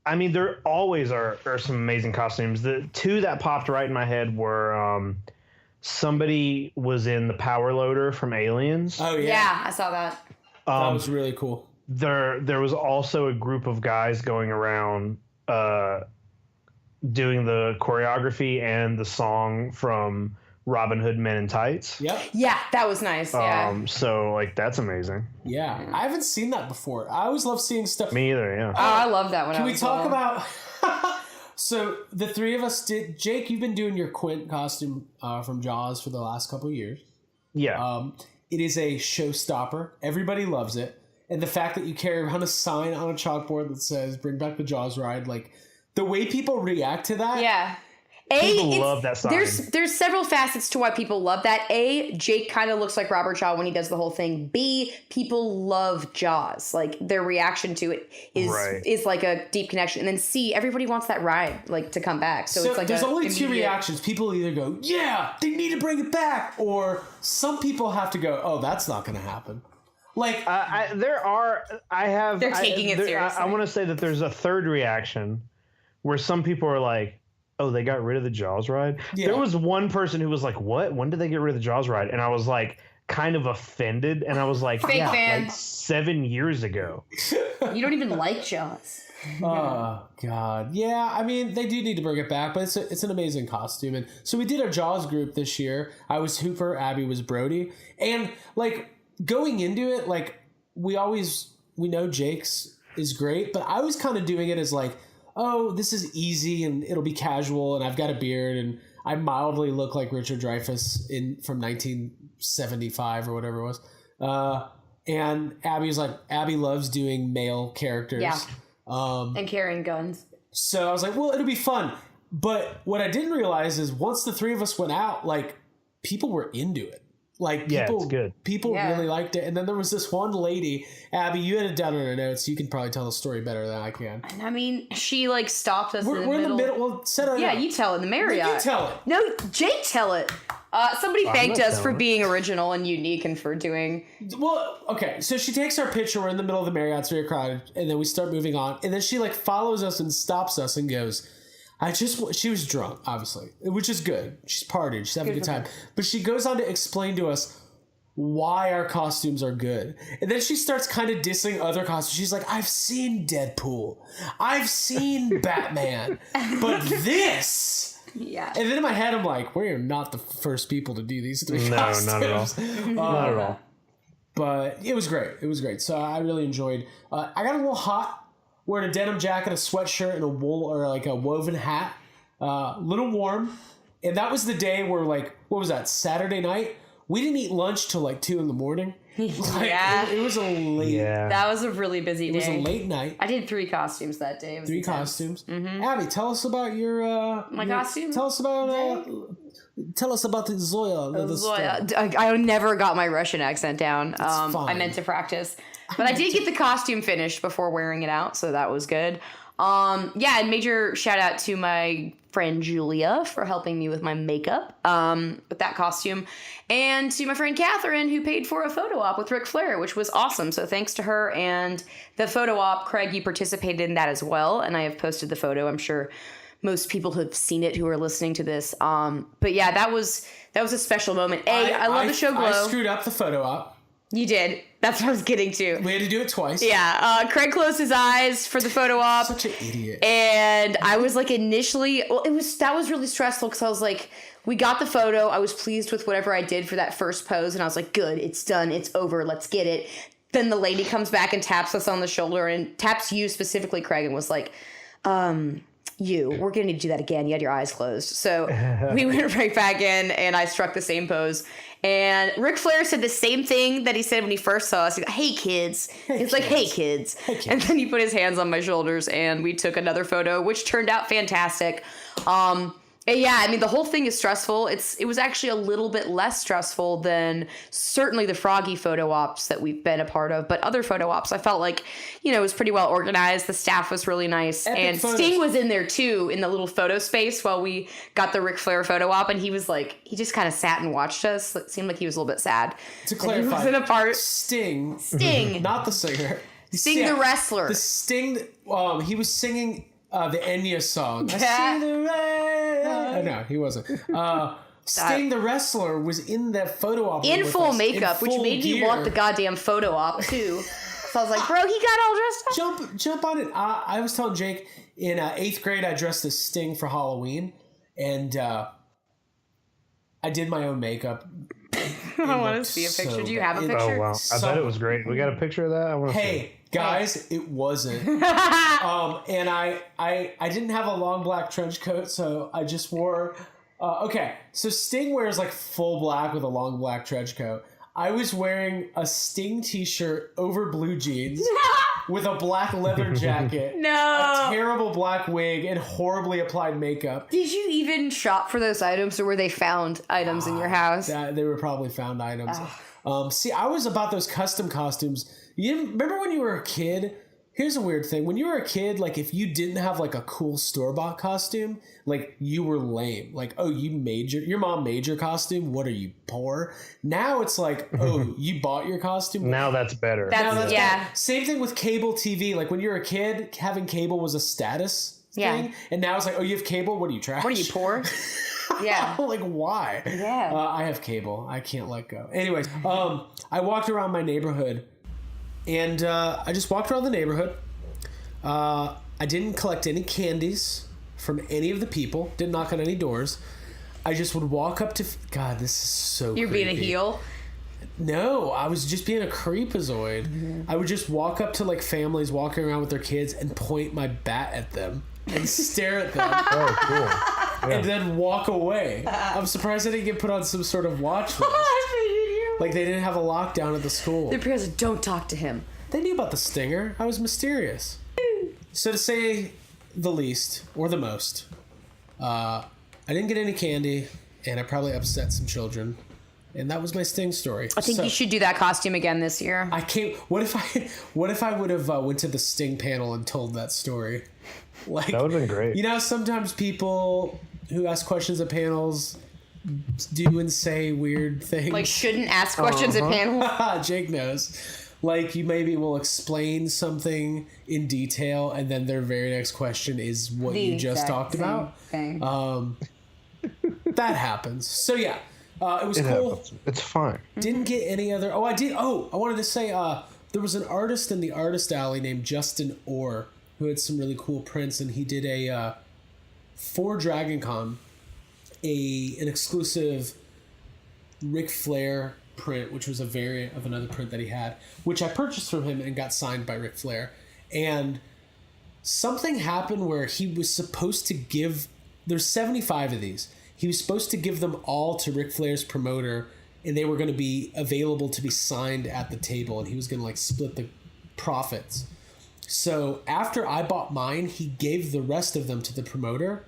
I mean, there always are some amazing costumes. The two that popped right in my head were. Somebody was in the power loader from Aliens. Oh yeah, I saw that. That was really cool. There was also a group of guys going around doing the choreography and the song from Robin Hood Men in Tights. Yep. Yeah, that was nice. Yeah. So like that's amazing. Yeah, I haven't seen that before. I always love seeing stuff. Me either. Yeah. Oh, I love that one. Can we talk about? So the three of us did. Jake, you've been doing your Quint costume from Jaws for the last couple of years. Yeah. It is a showstopper. Everybody loves it. And the fact that you carry around a sign on a chalkboard that says "Bring back the Jaws ride," like the way people react to that. Yeah. People love that sign. There's several facets to why people love that. A, Jake kind of looks like Robert Shaw when he does the whole thing. B, people love Jaws. Like their reaction to it is like a deep connection. And then C, everybody wants that ride like to come back. So it's like there's only two reactions. People either go, "Yeah, they need to bring it back," or some people have to go, "Oh, that's not going to happen." Like they're taking it seriously. I want to say that there's a third reaction where some people are like, "Oh, they got rid of the Jaws ride?" Yeah. There was one person who was like, "What? When did they get rid of the Jaws ride?" And I was like, kind of offended. And I was like, Fake fan. Like 7 years ago. You don't even like Jaws. Oh, God. Yeah, I mean, they do need to bring it back, but it's an amazing costume. And so we did our Jaws group this year. I was Hooper, Abby was Brody. And, like, going into it, like, we know Jake's is great, but I was kind of doing it as, like, oh, this is easy and it'll be casual and I've got a beard and I mildly look like Richard Dreyfuss from 1975 or whatever it was. And Abby loves doing male characters. Yeah. And carrying guns. So I was like, well, it'll be fun. But what I didn't realize is once the three of us went out, like people were into it. Like people, it's good. People really liked it. And then there was this one lady, Abby, you had it down in her notes. You can probably tell the story better than I can. And I mean, she like stopped us we're in the middle. Well, set it up. You tell it in the Marriott. You tell it. No, Jake, tell it. Somebody thanked us for being original and unique and for doing... Well, okay. So she takes our picture. We're in the middle of the Marriott. It's very crowded. And then we start moving on. And then she like follows us and stops us and goes... she was drunk, obviously, which is good. She's partied. She's having a good time. But she goes on to explain to us why our costumes are good. And then she starts kind of dissing other costumes. She's like, I've seen Deadpool. I've seen Batman. But this... Yeah. And then in my head, I'm like, we're not the first people to do these three costumes. No, not at all. Not at all. But it was great. It was great. So I really enjoyed. I got a little hot wearing a denim jacket, a sweatshirt, and a wool or like a woven hat. Little warm. And that was the day where like, what was that? Saturday night? We didn't eat lunch till like 2 a.m. Like, it was a late. Yeah. That was a really busy day. It was a late night. I did 3 costumes that day. 3 costumes. Mm-hmm. Abby, tell us about my costume. Tell us about the Zoya. Zoya. I never got my Russian accent down. Fine. I meant to practice, but I did get the costume finished before wearing it out, so that was good. Yeah, and major shout out to my friend Julia for helping me with my makeup with that costume, and to my friend Catherine who paid for a photo op with Ric Flair, which was awesome. So thanks to her and the photo op. Craig, you participated in that as well, and I have posted the photo. I'm sure most people have seen it who are listening to this. But yeah, that was a special moment. I love the show Glow. I screwed up the photo op. You did. That's what I was getting to. We had to do it twice. Yeah. Craig closed his eyes for the photo op. Such an idiot. And I was like initially, that was really stressful because I was like, we got the photo. I was pleased with whatever I did for that first pose. And I was like, good, it's done. It's over. Let's get it. Then the lady comes back and taps us on the shoulder and taps you specifically, Craig, and was like, we're going to need to do that again. You had your eyes closed. So we went right back in and I struck the same pose. And Ric Flair said the same thing that he said when he first saw us. He's like, hey, kids. He's like, hey, kids. And then he put his hands on my shoulders and we took another photo, which turned out fantastic. And yeah, I mean, the whole thing is stressful. It was actually a little bit less stressful than certainly the Froggy photo ops that we've been a part of. But other photo ops, I felt like, it was pretty well organized. The staff was really nice. Epic and photos. Sting was in there, too, in the little photo space while we got the Ric Flair photo op. And he was like, he just kind of sat and watched us. It seemed like he was a little bit sad. To clarify, he wasn't a part. Sting. Not the singer. Sting the wrestler. The Sting, he was singing the Enya song. I Yeah. see the rain. No, he wasn't. Sting the wrestler was in that photo op. In full makeup, which made me want the goddamn photo op, too. So I was like, bro, he got all dressed up. Jump on it. I was telling Jake, in 8th grade, I dressed as Sting for Halloween. And I did my own makeup. I want to see a picture. Do you have a picture? Oh, wow. I bet it was great. We got a picture of that? I want to see. Guys, it wasn't. And I didn't have a long black trench coat, so I just wore... so Sting wears like full black with a long black trench coat. I was wearing a Sting t-shirt over blue jeans with a black leather jacket, a terrible black wig, and horribly applied makeup. Did you even shop for those items, or were they found items in your house? They were probably found items. See, I was about those custom costumes. You remember when you were a kid? Here's a weird thing. When you were a kid, like if you didn't have like a cool store-bought costume, like you were lame. Like, oh, your mom made your costume. What are you, poor? Now it's like, oh, you bought your costume. Now that's better. That's better. Same thing with cable TV. Like when you were a kid, having cable was a status thing. And now it's like, oh, you have cable? What are you, trash? What are you, poor? Yeah. Like, why? Yeah. I have cable. I can't let go. Anyways, I walked around my neighborhood. And I just walked around the neighborhood. I didn't collect any candies from any of the people. Didn't knock on any doors. I just would walk up to... God, this is so You're creepy. being a heel? No, I was just being a creepazoid. Mm-hmm. I would just walk up to like families walking around with their kids and point my bat at them and stare at them. Oh, cool. Yeah. And then walk away. I'm surprised I didn't get put on some sort of watch list. Like they didn't have a lockdown at the school. Their parents said, don't talk to him. They knew about the stinger. I was mysterious. So to say the least, or the most, I didn't get any candy, and I probably upset some children. And that was my Sting story. I think you should do that costume again this year. I can't. What if I would have went to the Sting panel and told that story? Like, that would have been great. You know, sometimes people who ask questions at panels do and say weird things. Like shouldn't ask questions at panels. Jake knows. Like you maybe will explain something in detail, and then their very next question is what you just talked about. Thing. That happens. So yeah, it was cool. Happens. It's fine. Didn't get any other. Oh, I did. Oh, I wanted to say there was an artist in the artist alley named Justin Orr who had some really cool prints, and he did a for Dragon Con an exclusive Ric Flair print, which was a variant of another print that he had, which I purchased from him and got signed by Ric Flair. And something happened where he was supposed to give, there's 75 of these. He was supposed to give them all to Ric Flair's promoter, and they were going to be available to be signed at the table, and he was going to like split the profits. So after I bought mine, he gave the rest of them to the promoter,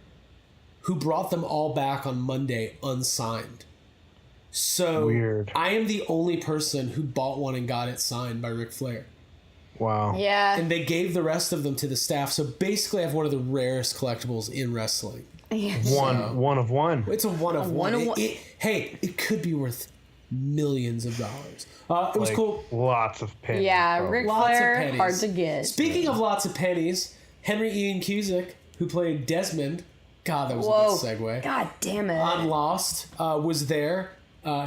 who brought them all back on Monday unsigned. So weird. I am the only person who bought one and got it signed by Ric Flair. Wow. Yeah. And they gave the rest of them to the staff. So basically I have one of the rarest collectibles in wrestling. One of one. It's a one of one. one. Hey, it could be worth millions of dollars. It was cool. Lots of pennies. Yeah, probably. Ric Lots of Flair, pennies. hard to get. Speaking of lots of pennies, Henry Ian Cusick, who played Desmond, God, that was a good segue. God damn it. On Lost, was there.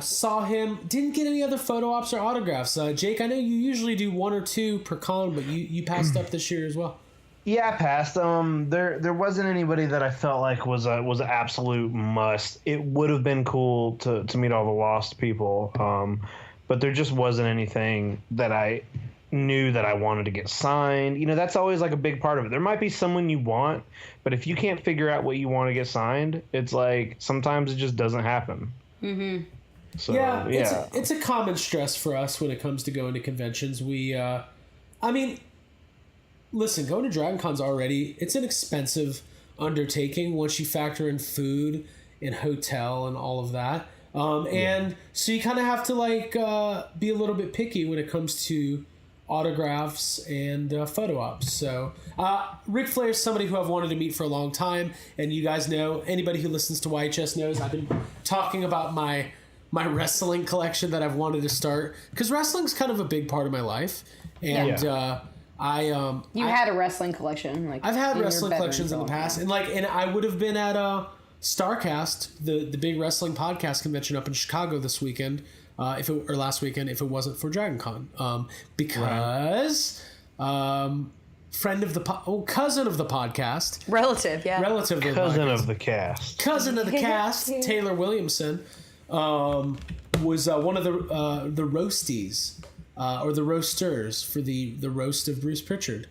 Saw him. Didn't get any other photo ops or autographs. Jake, I know you usually do 1 or 2 per con, but you passed up this year as well. Yeah, I passed. There wasn't anybody that I felt like was an absolute must. It would have been cool to meet all the Lost people, but there just wasn't anything that I knew that I wanted to get signed. You know, that's always like a big part of it. There might be someone you want, but if you can't figure out what you want to get signed, it's like sometimes it just doesn't happen. Mm-hmm. So, yeah. It's a common stress for us when it comes to going to conventions. Listen, going to Dragon Con's already, it's an expensive undertaking once you factor in food and hotel and all of that. And so you kind of have to be a little bit picky when it comes to autographs and photo ops. So Ric Flair is somebody who I've wanted to meet for a long time. And you guys know, anybody who listens to YHS knows I've been talking about my wrestling collection that I've wanted to start. Because wrestling's kind of a big part of my life. And you had a wrestling collection, I've had wrestling collections in the past, and I would have been at Starcast, the big wrestling podcast convention up in Chicago this weekend, last weekend, if it wasn't for Dragon Con, because cousin of the podcast, relative of the cast, cousin of the cast, Taylor Williamson, was one of the roasties. Or the roasters for the roast of Bruce Pritchard.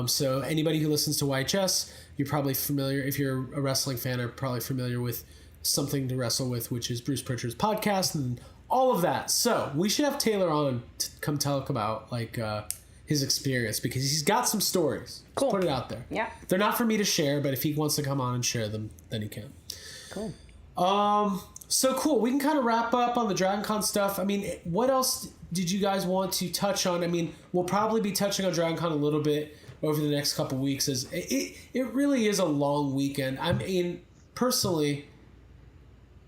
So anybody who listens to YHS, you're probably familiar, if you're a wrestling fan, are probably familiar with Something to Wrestle With, which is Bruce Pritchard's podcast and all of that. So we should have Taylor on to come talk about his experience, because he's got some stories. Cool. Let's put it out there. Yeah. They're not for me to share, but if he wants to come on and share them, then he can. Cool. So cool. We can kind of wrap up on the Dragon Con stuff. I mean, what else did you guys want to touch on? I mean, we'll probably be touching on Dragon Con a little bit over the next couple weeks, as it really is a long weekend. I mean, personally,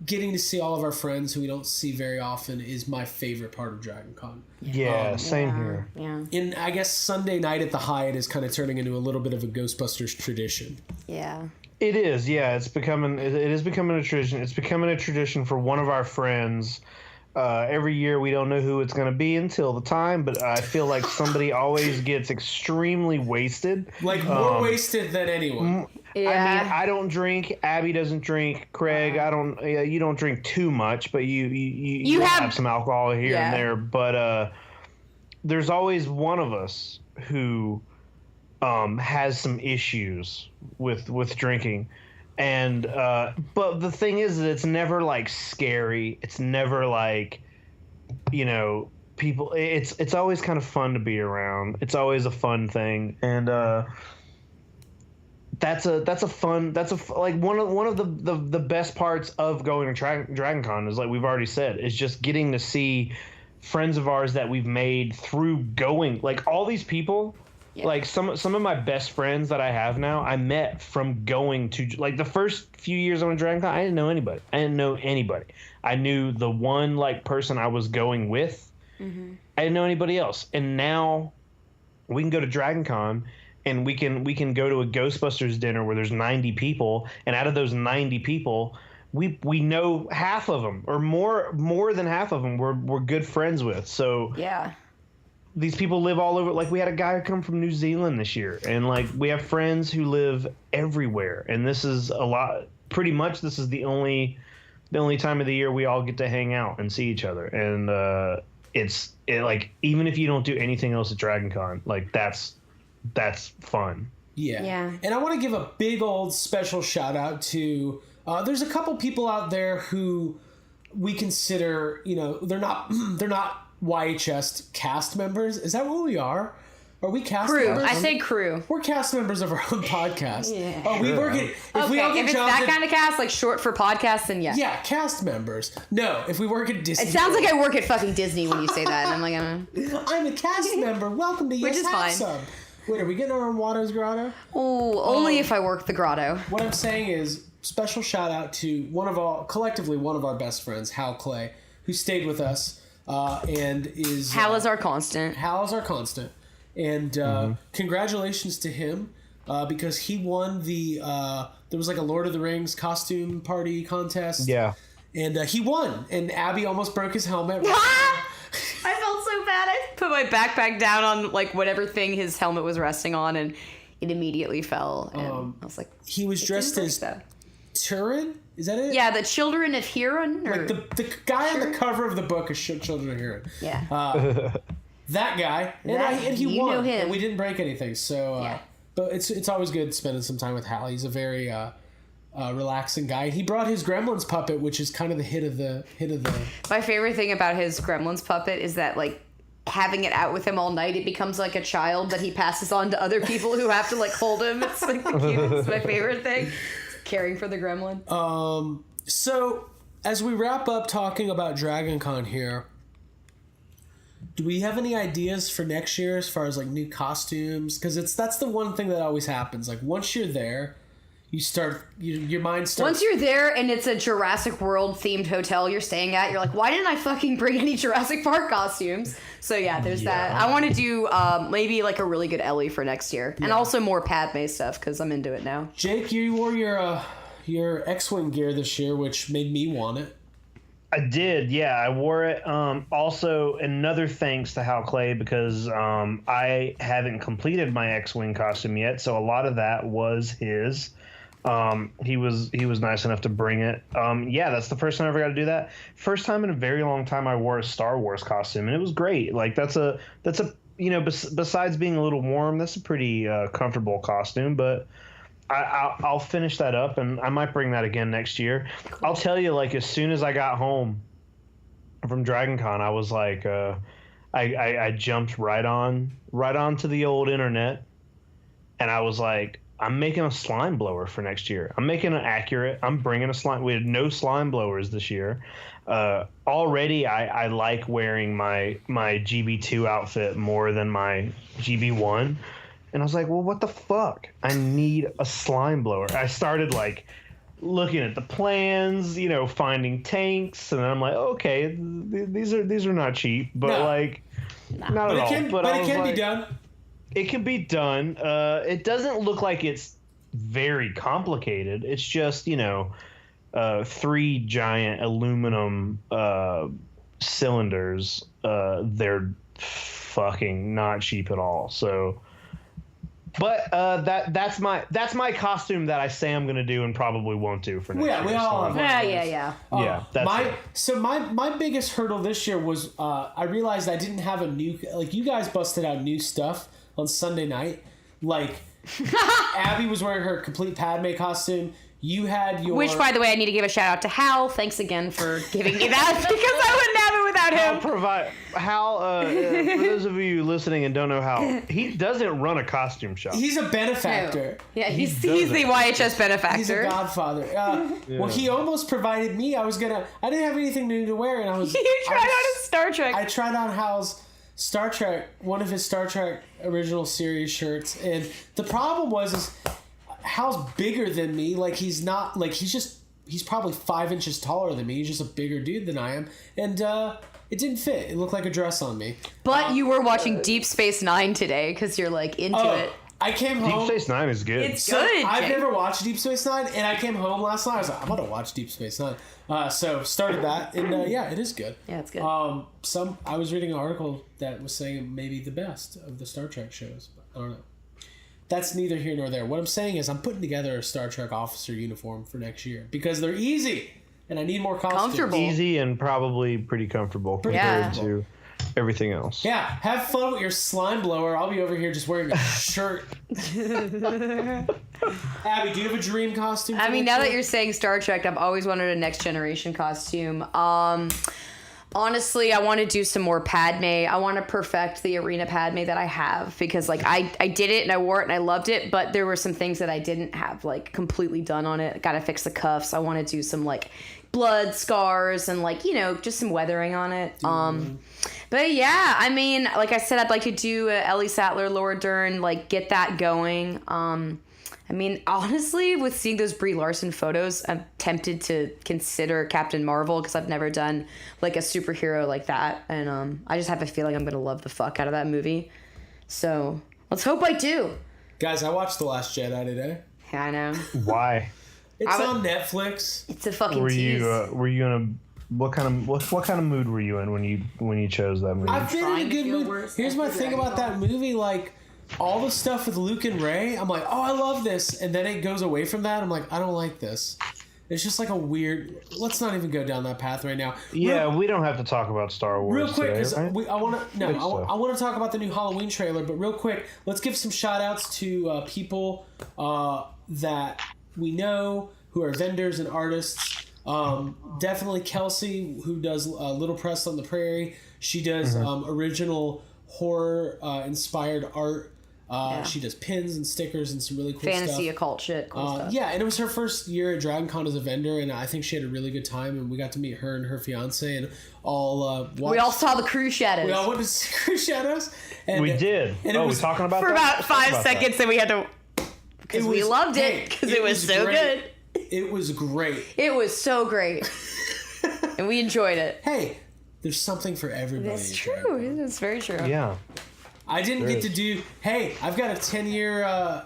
getting to see all of our friends who we don't see very often is my favorite part of Dragon Con. Yeah, same here. Yeah. And I guess Sunday night at the Hyatt is kind of turning into a little bit of a Ghostbusters tradition. Yeah. It is, yeah. It is becoming a tradition. It's becoming a tradition for one of our friends. Every year we don't know who it's going to be until the time, but I feel like somebody always gets extremely wasted. Like more wasted than anyone. Yeah. I mean, I don't drink. Abby doesn't drink. Craig, I don't. You don't drink too much, but you have some alcohol here and there. But there's always one of us who has some issues with drinking. And but the thing is that it's never like scary. It's never like, people. It's always kind of fun to be around. It's always a fun thing, and that's one of the best parts of going to Dragon Con is, like we've already said, is just getting to see friends of ours that we've made through going. Like all these people. Yeah. Like some of my best friends that I have now, I met from going to, like, the first few years I went to Dragon Con, I didn't know anybody. I knew the one person I was going with. Mm-hmm. I didn't know anybody else. And now we can go to Dragon Con and we can go to a Ghostbusters dinner where there's 90 people, and out of those 90 people, we know half of them, or more than half of them we're good friends with. So yeah. These people live all over. Like, we had a guy come from New Zealand this year, and we have friends who live everywhere. And this is a lot. Pretty much, this is the only time of the year we all get to hang out and see each other. And even if you don't do anything else at Dragon Con, that's fun. Yeah. And I want to give a big old special shout out to. There's a couple people out there who we consider, they're not YHS cast members. Is that what we are? Are we cast Crew. members? I say crew. We're cast members of our own podcast. Yeah. Oh, we work at, if we all get if it's jobs that at, kind of cast, like short for podcast, then yeah. Yeah, cast members. No, if we work at Disney. It sounds like I work at fucking Disney when you say that. And I'm like, I don't know. I'm a cast member. Welcome to Which Yes is Have fine. Some. Wait, are we getting our own Watto's Grotto? Oh, only if I work the grotto. What I'm saying is, special shout out to collectively one of our best friends, Hal Clay, who stayed with us and is... Hal is our constant. Hal is our constant. And congratulations to him because he won the... there was like a Lord of the Rings costume party contest. Yeah. And he won. And Abby almost broke his helmet. I felt so bad. I put my backpack down on like whatever thing his helmet was resting on, and it immediately fell. And I was like, he was dressed as Turin? Is that it? Yeah, the Children of Huron. Like the guy on the cover of the book is Children of Huron. Yeah. That guy. And he you won. know him. And we didn't break anything. So, Yeah. But it's always good spending some time with Hal. He's a very relaxing guy. He brought his Gremlins puppet, which is kind of the hit of the. My favorite thing about his Gremlins puppet is that like having it out with him all night, it becomes like a child that he passes on to other people who have to like hold him. It's like the cutest. It's my favorite thing. Caring for the gremlin. So as we wrap up talking about Dragon Con here, do we have any ideas for next year as far as like new costumes? Because that's the one thing that always happens. Like once you're there, you start your mind starts. Once you're there and it's a Jurassic World themed hotel you're staying at, you're like, why didn't I fucking bring any Jurassic Park costumes? So yeah, there's that. I want to do maybe like a really good Ellie for next year, and also more Padme stuff because I'm into it now. Jake, you wore your X-Wing gear this year, which made me want it. I did, yeah. I wore it. Also, another thanks to Hal Clay because I haven't completed my X-Wing costume yet, so a lot of that was his. He was nice enough to bring it. Yeah, that's the first time I ever got to do that. First time in a very long time I wore a Star Wars costume, and it was great. Like that's a besides being a little warm, that's a pretty comfortable costume. But I'll finish that up, and I might bring that again next year. I'll tell you, like as soon as I got home from Dragon Con, I was like, I jumped right onto the old internet, and I was like, I'm making a slime blower for next year. I'm making it accurate. I'm bringing a slime. We had no slime blowers this year. Already, I like wearing my GB2 outfit more than my GB1. And I was like, well, what the fuck? I need a slime blower. I started like looking at the plans, finding tanks, and then I'm like, okay, these are not cheap, but not at all. But it can be done. It can be done. It doesn't look like it's very complicated. It's just, 3 giant aluminum cylinders. They're fucking not cheap at all. So, but that's my costume that I say I'm gonna do and probably won't do for next year. We all have one. Yeah. Yeah, that's it. So my biggest hurdle this year was I realized I didn't have a new, like you guys busted out new stuff on Sunday night. Like Abby was wearing her complete Padme costume. You had your... Which, by the way, I need to give a shout out to Hal. Thanks again for giving me that because I wouldn't have it without him. Hal, for those of you listening and don't know Hal, he doesn't run a costume shop. He's a benefactor. Yeah, he's the YHS benefactor. He's a godfather. Well, he almost provided me. I didn't have anything new to wear, and I was... You tried on a Star Trek. I tried on Hal's Star Trek, one of his Star Trek original series shirts, and the problem was Hal's bigger than me. Like he's not like he's probably 5 inches taller than me. He's just a bigger dude than I am, and it didn't fit. It looked like a dress on me. But you were watching Deep Space Nine today because you're like into it. I came home. Deep Space Nine is good. It's good. I've never watched Deep Space Nine, and I came home last night. I was like, I'm gonna watch Deep Space Nine. So started that, and yeah, it is good. Yeah, it's good. I was reading an article that was saying maybe the best of the Star Trek shows, but I don't know. That's neither here nor there. What I'm saying is I'm putting together a Star Trek officer uniform for next year because they're easy, and I need more costumes. Comfortable. Easy and probably pretty comfortable compared to everything else. Yeah, have fun with your slime blower. I'll be over here just wearing a shirt. Abby, do you have a dream costume? I mean, now that you're saying Star Trek, I've always wanted a Next Generation costume. Honestly, I want to do some more Padme. I want to perfect the arena Padme that I have because, like, I did it and I wore it and I loved it, but there were some things that I didn't have, like, completely done on it. Got to fix the cuffs. I want to do some, like, blood scars and, like, you know, just some weathering on it. But yeah, I mean, like I said, I'd like to do Ellie Sattler, Laura Dern, like, get that going. I mean, honestly, with seeing those Brie Larson photos, I'm tempted to consider Captain Marvel because I've never done like a superhero like that, and I just have a feeling I'm gonna love the fuck out of that movie. So let's hope I do. Guys, I watched The Last Jedi today. Yeah, I know. Why? It's on Netflix. It's a fucking Were tease. you in a what kind of mood were you in when you chose that movie? I've been in a good mood. Here's my thing about that movie, like. All the stuff with Luke and Rey, I'm like, oh, I love this. And then it goes away from that. I'm like, I don't like this. It's just like a weird... Let's not even go down that path right now. Yeah, we don't have to talk about Star Wars real quick, because right? I want to talk about the new Halloween trailer, but real quick, let's give some shout-outs to people that we know who are vendors and artists. Definitely Kelsey, who does Little Press on the Prairie. She does original horror-inspired art. She does pins and stickers and some really cool fantasy stuff. Occult shit, cool stuff. Yeah, and it was her first year at DragonCon as a vendor, and I think she had a really good time, and we got to meet her and her fiance, and all we all saw the Crew Shadows. We all went to see Crew Shadows. And, we did. And we're talking about for that? about 5 seconds, and we had to... Because we loved it, because it was so good. It was great. It was so great. And we enjoyed it. Hey, there's something for everybody. That's true. It's very true. Yeah. I didn't get to do... Hey, I've got a 10-year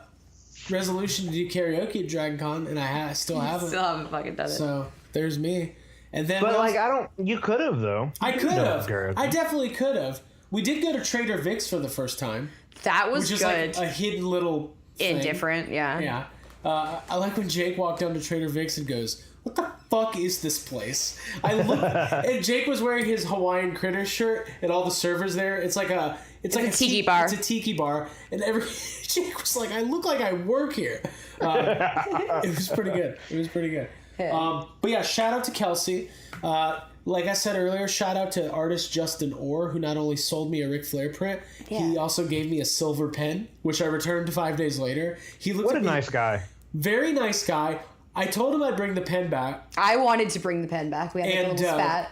resolution to do karaoke at DragonCon, and I still haven't. Still haven't fucking done it. So, there's me. And then... But, like, you could have, though. I could have. I definitely could have. We did go to Trader Vic's for the first time. That was which good. Is like a hidden little thing. Indifferent, yeah. Yeah. I like when Jake walked down to Trader Vic's and goes, what the fuck is this place? I look, and Jake was wearing his Hawaiian Critters shirt, and all the servers there. It's like a tiki bar. It's a tiki bar, and Jake was like, I look like I work here. It was pretty good. Yeah. But yeah, shout out to Kelsey. Like I said earlier, shout out to artist Justin Orr, who not only sold me a Ric Flair print, he also gave me a silver pen, which I returned 5 days later. What a nice guy. Very nice guy. I told him I'd bring the pen back. I wanted to bring the pen back. We had a little spat.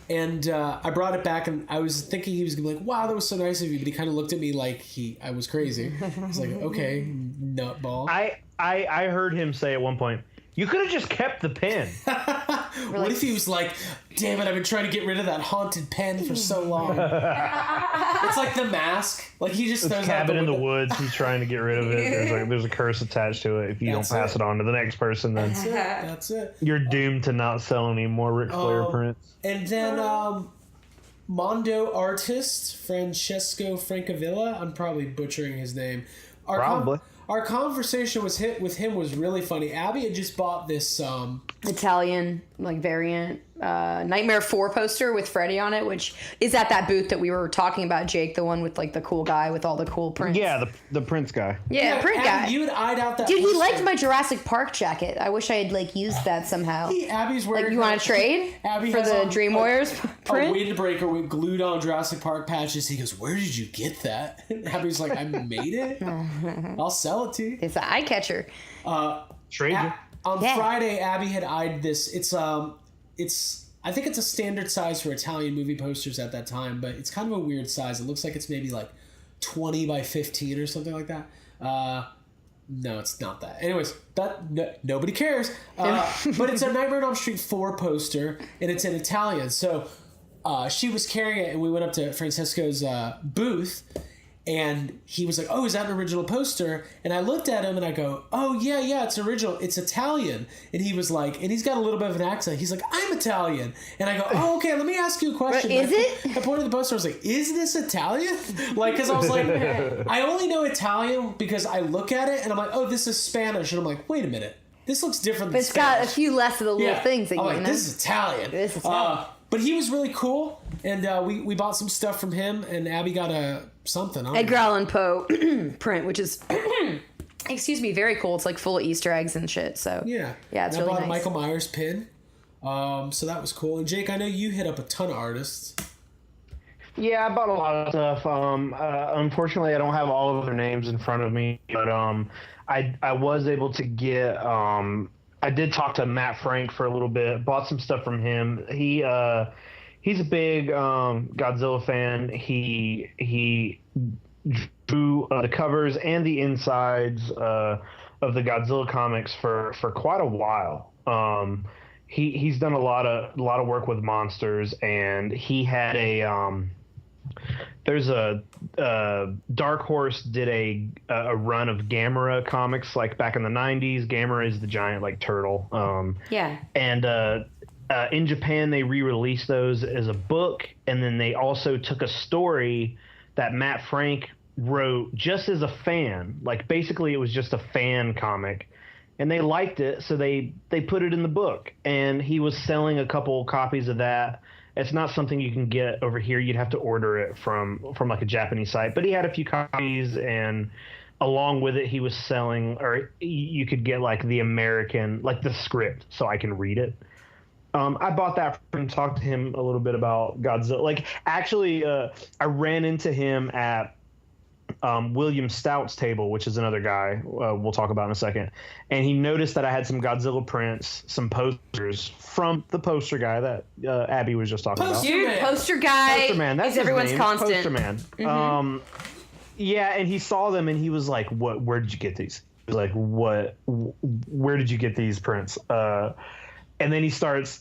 And I brought it back, and I was thinking he was going to be like, wow, that was so nice of you. But he kind of looked at me like I was crazy. I was like, okay, nutball. I heard him say at one point, you could have just kept the pen. What if he was like, damn it, I've been trying to get rid of that haunted pen for so long. It's like The Mask. Like he just throws cabin out in the woods. He's trying to get rid of it. There's a curse attached to it. If you don't pass it on to the next person, then that's it. You're doomed to not sell any more Ric Flair prints. And then Mondo artist Francesco Francavilla. I'm probably butchering his name. Our conversation with him was really funny. Abby had just bought this Italian variant Nightmare 4 poster with Freddy on it, which is at that booth that we were talking about, Jake, the one with the cool guy with all the cool prints. Yeah, the Prince guy. Yeah, print guy. You had eyed out that dude. poster. He liked my Jurassic Park jacket. I wish I had used that somehow. Abby's wearing. You want to trade Abby for the Dream Warriors print? A windbreaker with glued on Jurassic Park patches. He goes, "Where did you get that?" Abby's like, "I made it. I'll sell it to you." It's an eye catcher. Trade you. On Friday, Abby had eyed this. It's I think it's a standard size for Italian movie posters at that time, but it's kind of a weird size. It looks like it's maybe 20 by 15 or something like that. No, it's not that. Anyways, nobody cares. But it's a Nightmare on Elm Street 4 poster, and it's in Italian. So she was carrying it, and we went up to Francesco's booth, and he was like, "Oh, is that an original poster?" And I looked at him and I go, "Oh, yeah, it's original. It's Italian." And he was like, and he's got a little bit of an accent. He's like, "I'm Italian." And I go, "Oh, okay, let me ask you a question." Is it? I pointed at the poster. I was like, "Is this Italian?" Because I was like, I only know Italian because I look at it and I'm like, "Oh, this is Spanish." And I'm like, "Wait a minute. This looks different than Spanish." It's got a few less of the little things that you know. This is Italian. This is Italian. But he was really cool, and we bought some stuff from him, and Abby got something. Edgar Allan Poe print, which is, excuse me, very cool. It's full of Easter eggs and shit. So yeah, it's and really I bought nice. a Michael Myers pin. So that was cool. And Jake, I know you hit up a ton of artists. Yeah, I bought a lot of stuff. Unfortunately, I don't have all of their names in front of me, but I was able to get. I did talk to Matt Frank for a little bit. Bought some stuff from him. He's a big Godzilla fan. He drew the covers and the insides of the Godzilla comics for quite a while. He's done a lot of work with monsters, and he had there's a Dark Horse did a run of Gamera comics like back in the 90s. Gamera is the giant like turtle. And in Japan they re-released those as a book, and then they also took a story that Matt Frank wrote just as a fan. Like basically it was just a fan comic, and they liked it, so they put it in the book, and he was selling a couple copies of that. It's not something you can get over here. You'd have to order it from like a Japanese site. But he had a few copies, and along with it, he was selling, or you could get like the American, like the script, so I can read it. I bought that and talked to him a little bit about Godzilla. Like, actually, I ran into him at William Stout's table, which is another guy we'll talk about in a second, and he noticed that I had some Godzilla prints, some posters from the poster guy that Abby was just talking about. Dude, poster guy. Poster man, that's is everyone's his name. constant. Poster man. Mm-hmm. Yeah, and he saw them and he was like, "What? Where did you get these?" He was like, "What? Where did you get these prints?" And then he starts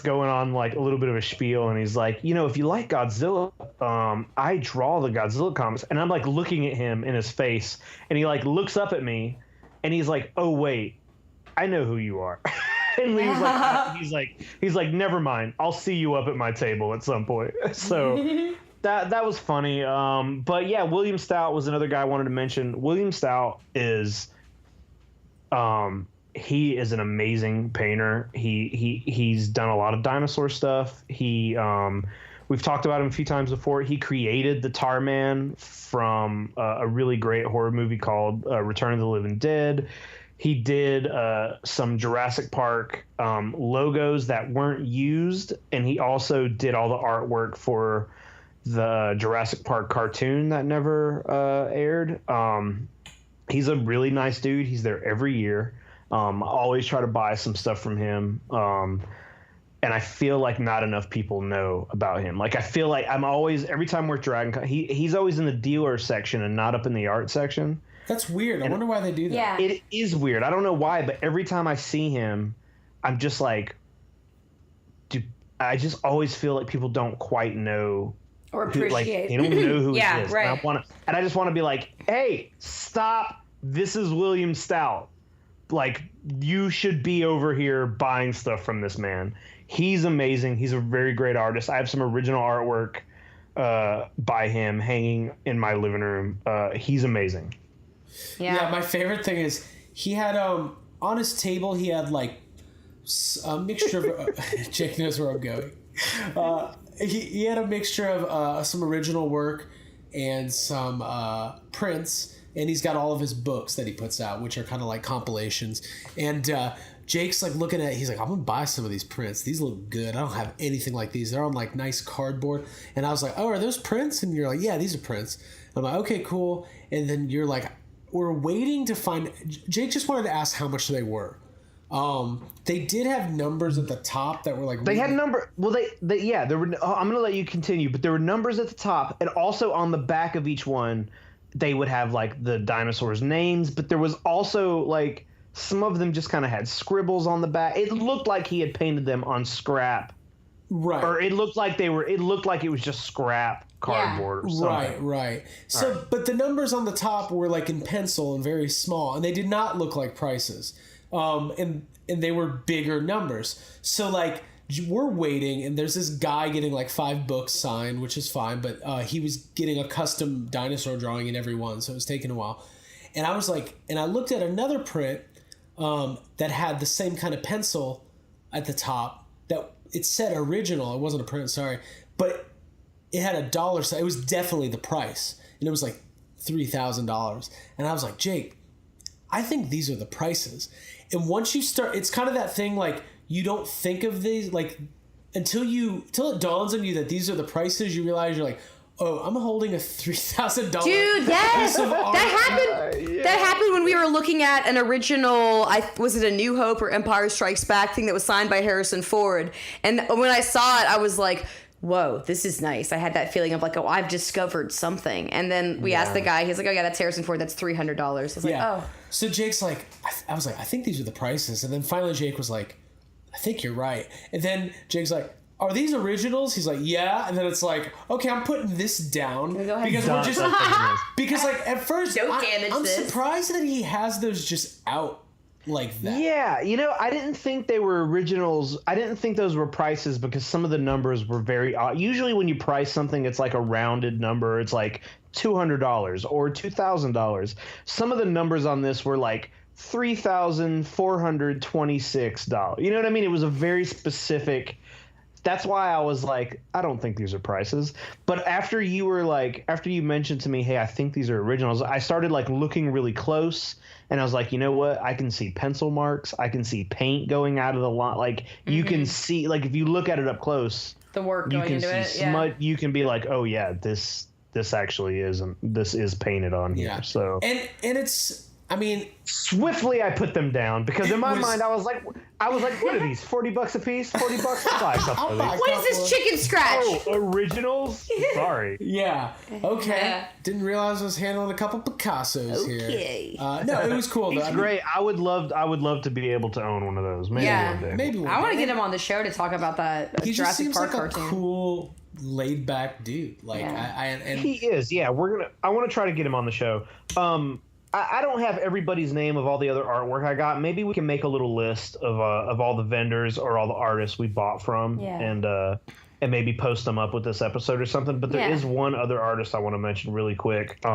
going on like a little bit of a spiel, and he's like, if you like Godzilla, I draw the Godzilla comics. And I'm like looking at him in his face, and he like looks up at me, and he's like, "Oh wait, I know who you are." And he's like, "Never mind, I'll see you up at my table at some point." So that was funny. But yeah, William Stout was another guy I wanted to mention. William Stout is he is an amazing painter. He's done a lot of dinosaur stuff. We've talked about him a few times before. He created the Tar Man from a really great horror movie called Return of the Living Dead. He did some Jurassic Park logos that weren't used, and he also did all the artwork for the Jurassic Park cartoon that never aired. He's a really nice dude. He's there every year. I always try to buy some stuff from him. And I feel like not enough people know about him. Like, I feel like every time we're at Dragon Con, he's always in the dealer section and not up in the art section. That's weird. I wonder why they do that. Yeah. It is weird. I don't know why, but every time I see him, I'm just like, I just always feel like people don't quite know. Or appreciate. They don't know who he is. Right. And I just want to be like, hey, stop. This is William Stout. Like, you should be over here buying stuff from this man. He's amazing. He's a very great artist. I have some original artwork by him hanging in my living room. He's amazing. Yeah, my favorite thing is he had on his table he had like a mixture of Jake knows where I'm going. He had a mixture of some original work and some prints. And he's got all of his books that he puts out, which are kind of like compilations. And Jake's like looking at it. He's like, I'm going to buy some of these prints. These look good. I don't have anything like these. They're on like nice cardboard. And I was like, oh, are those prints? And you're like, yeah, these are prints. I'm like, okay, cool. And then you're like, we're waiting to find. Jake just wanted to ask how much they were. They did have numbers at the top that were like. They had number. Well, yeah. There were. I'm going to let you continue, but there were numbers at the top, and also on the back of each one. They would have like the dinosaurs' names, but there was also like some of them just kind of had scribbles on the back. It looked like he had painted them on scrap, right? Or it looked like it was just scrap cardboard or something. Right. So, but the numbers on the top were like in pencil and very small, and they did not look like prices. And they were bigger numbers. So like. We're waiting, and there's this guy getting like 5 books signed, which is fine, but he was getting a custom dinosaur drawing in every one, so it was taking a while. And I was like, and I looked at another print that had the same kind of pencil at the top that it said original. It wasn't a print, sorry, but it had a dollar sign. It was definitely the price, and it was like $3,000. And I was like, Jake, I think these are the prices. And once you start, it's kind of that thing like. you don't think of these like until it dawns on you that these are the prices. You realize you're like, oh, I'm holding a $3,000 Dude, yes, piece of art. That happened when we were looking at an original. Was it A New Hope or Empire Strikes Back thing that was signed by Harrison Ford? And when I saw it, I was like, whoa, this is nice. I had that feeling of like, oh, I've discovered something. And then we asked the guy, he's like, oh yeah, that's Harrison Ford. That's $300. I was like, oh. So Jake's like, I was like, I think these are the prices. And then finally Jake was like, I think you're right. And then Jake's like, are these originals? He's like, yeah. And then it's like, okay, I'm putting this down because we're just because like at first I'm surprised that he has those just out like that. Yeah, I didn't think they were originals. I didn't think those were prices because some of the numbers were very odd. Usually when you price something, it's like a rounded number. It's like $200 or $2,000. Some of the numbers on this were like $3,426. You know what I mean? It was a very specific. That's why I was like, I don't think these are prices. But after you mentioned to me, hey, I think these are originals, I started like looking really close, and I was like, you know what? I can see pencil marks. I can see paint going out of the line. Like you can see, like if you look at it up close, the work going into it. Smut. Yeah. You can be like, oh yeah, this actually is painted on here. Yeah. So and it's. I mean, swiftly I put them down because in my mind I was like, what are these? $40 a piece? $40? I'll buy a couple of these. What is this chicken scratch? Oh, originals? Sorry. Yeah. Okay. Yeah. Didn't realize I was handling a couple Picassos here. No, it was cool though. It's great. I would love to be able to own one of those. Maybe one day. Maybe one day. I want to get him on the show to talk about that he Jurassic just seems Park like cartoon. A cool, laid back dude. Like and he is. Yeah, I want to try to get him on the show. I don't have everybody's name of all the other artwork I got. Maybe we can make a little list of all the vendors or all the artists we bought from, and maybe post them up with this episode or something. But there is one other artist I want to mention really quick. We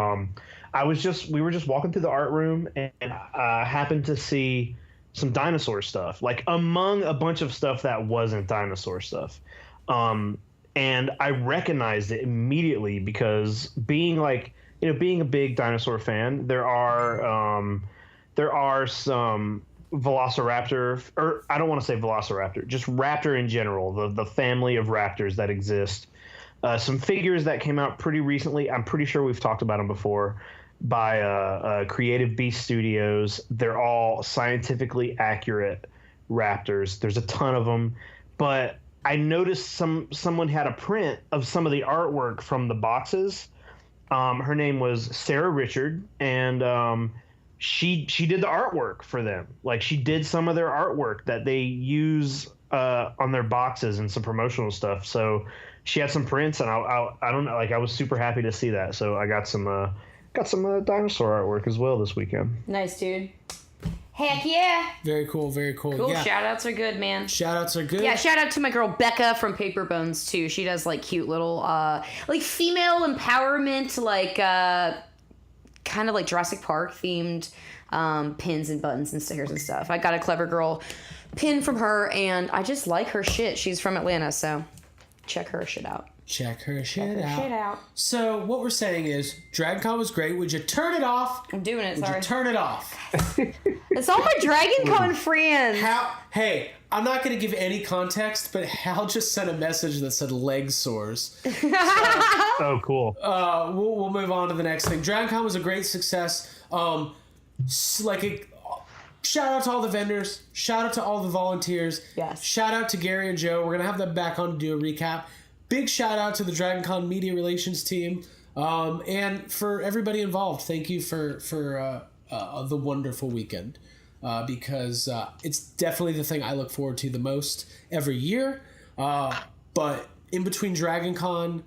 were just walking through the art room and happened to see some dinosaur stuff, like among a bunch of stuff that wasn't dinosaur stuff. And I recognized it immediately because being a big dinosaur fan, there are some Velociraptor, or I don't want to say Velociraptor, just raptor in general, the family of raptors that exist. Some figures that came out pretty recently. I'm pretty sure we've talked about them before, by Creative Beast Studios. They're all scientifically accurate raptors. There's a ton of them, but I noticed someone had a print of some of the artwork from the boxes. Her name was Sarah Richard, and she did the artwork for them. Like she did some of their artwork that they use on their boxes and some promotional stuff. So she had some prints, and I don't know, like I was super happy to see that. So I got some dinosaur artwork as well this weekend. Nice, dude. Heck yeah. Very cool, very cool. Cool, yeah. Shout-outs are good, man. Shout-outs are good. Yeah, shout-out to my girl Becca from Paper Bones, too. She does, like, cute little, like, female empowerment, like, kind of like Jurassic Park-themed pins and buttons and stickers and stuff. I got a Clever Girl pin from her, and I just like her shit. She's from Atlanta, so check her shit out. Check her shit out. So what we're saying is, DragonCon was great. Would you turn it off? I'm doing it. Sorry. Would you turn it off? It's all my DragonCon friends. Hey, I'm not going to give any context, but Hal just sent a message that said leg sores. So, oh, cool. We'll move on to the next thing. DragonCon was a great success. Shout out to all the vendors. Shout out to all the volunteers. Yes. Shout out to Gary and Joe. We're going to have them back on to do a recap. Big shout out to the DragonCon media relations team, and for everybody involved. Thank you for the wonderful weekend, because it's definitely the thing I look forward to the most every year. But in between DragonCon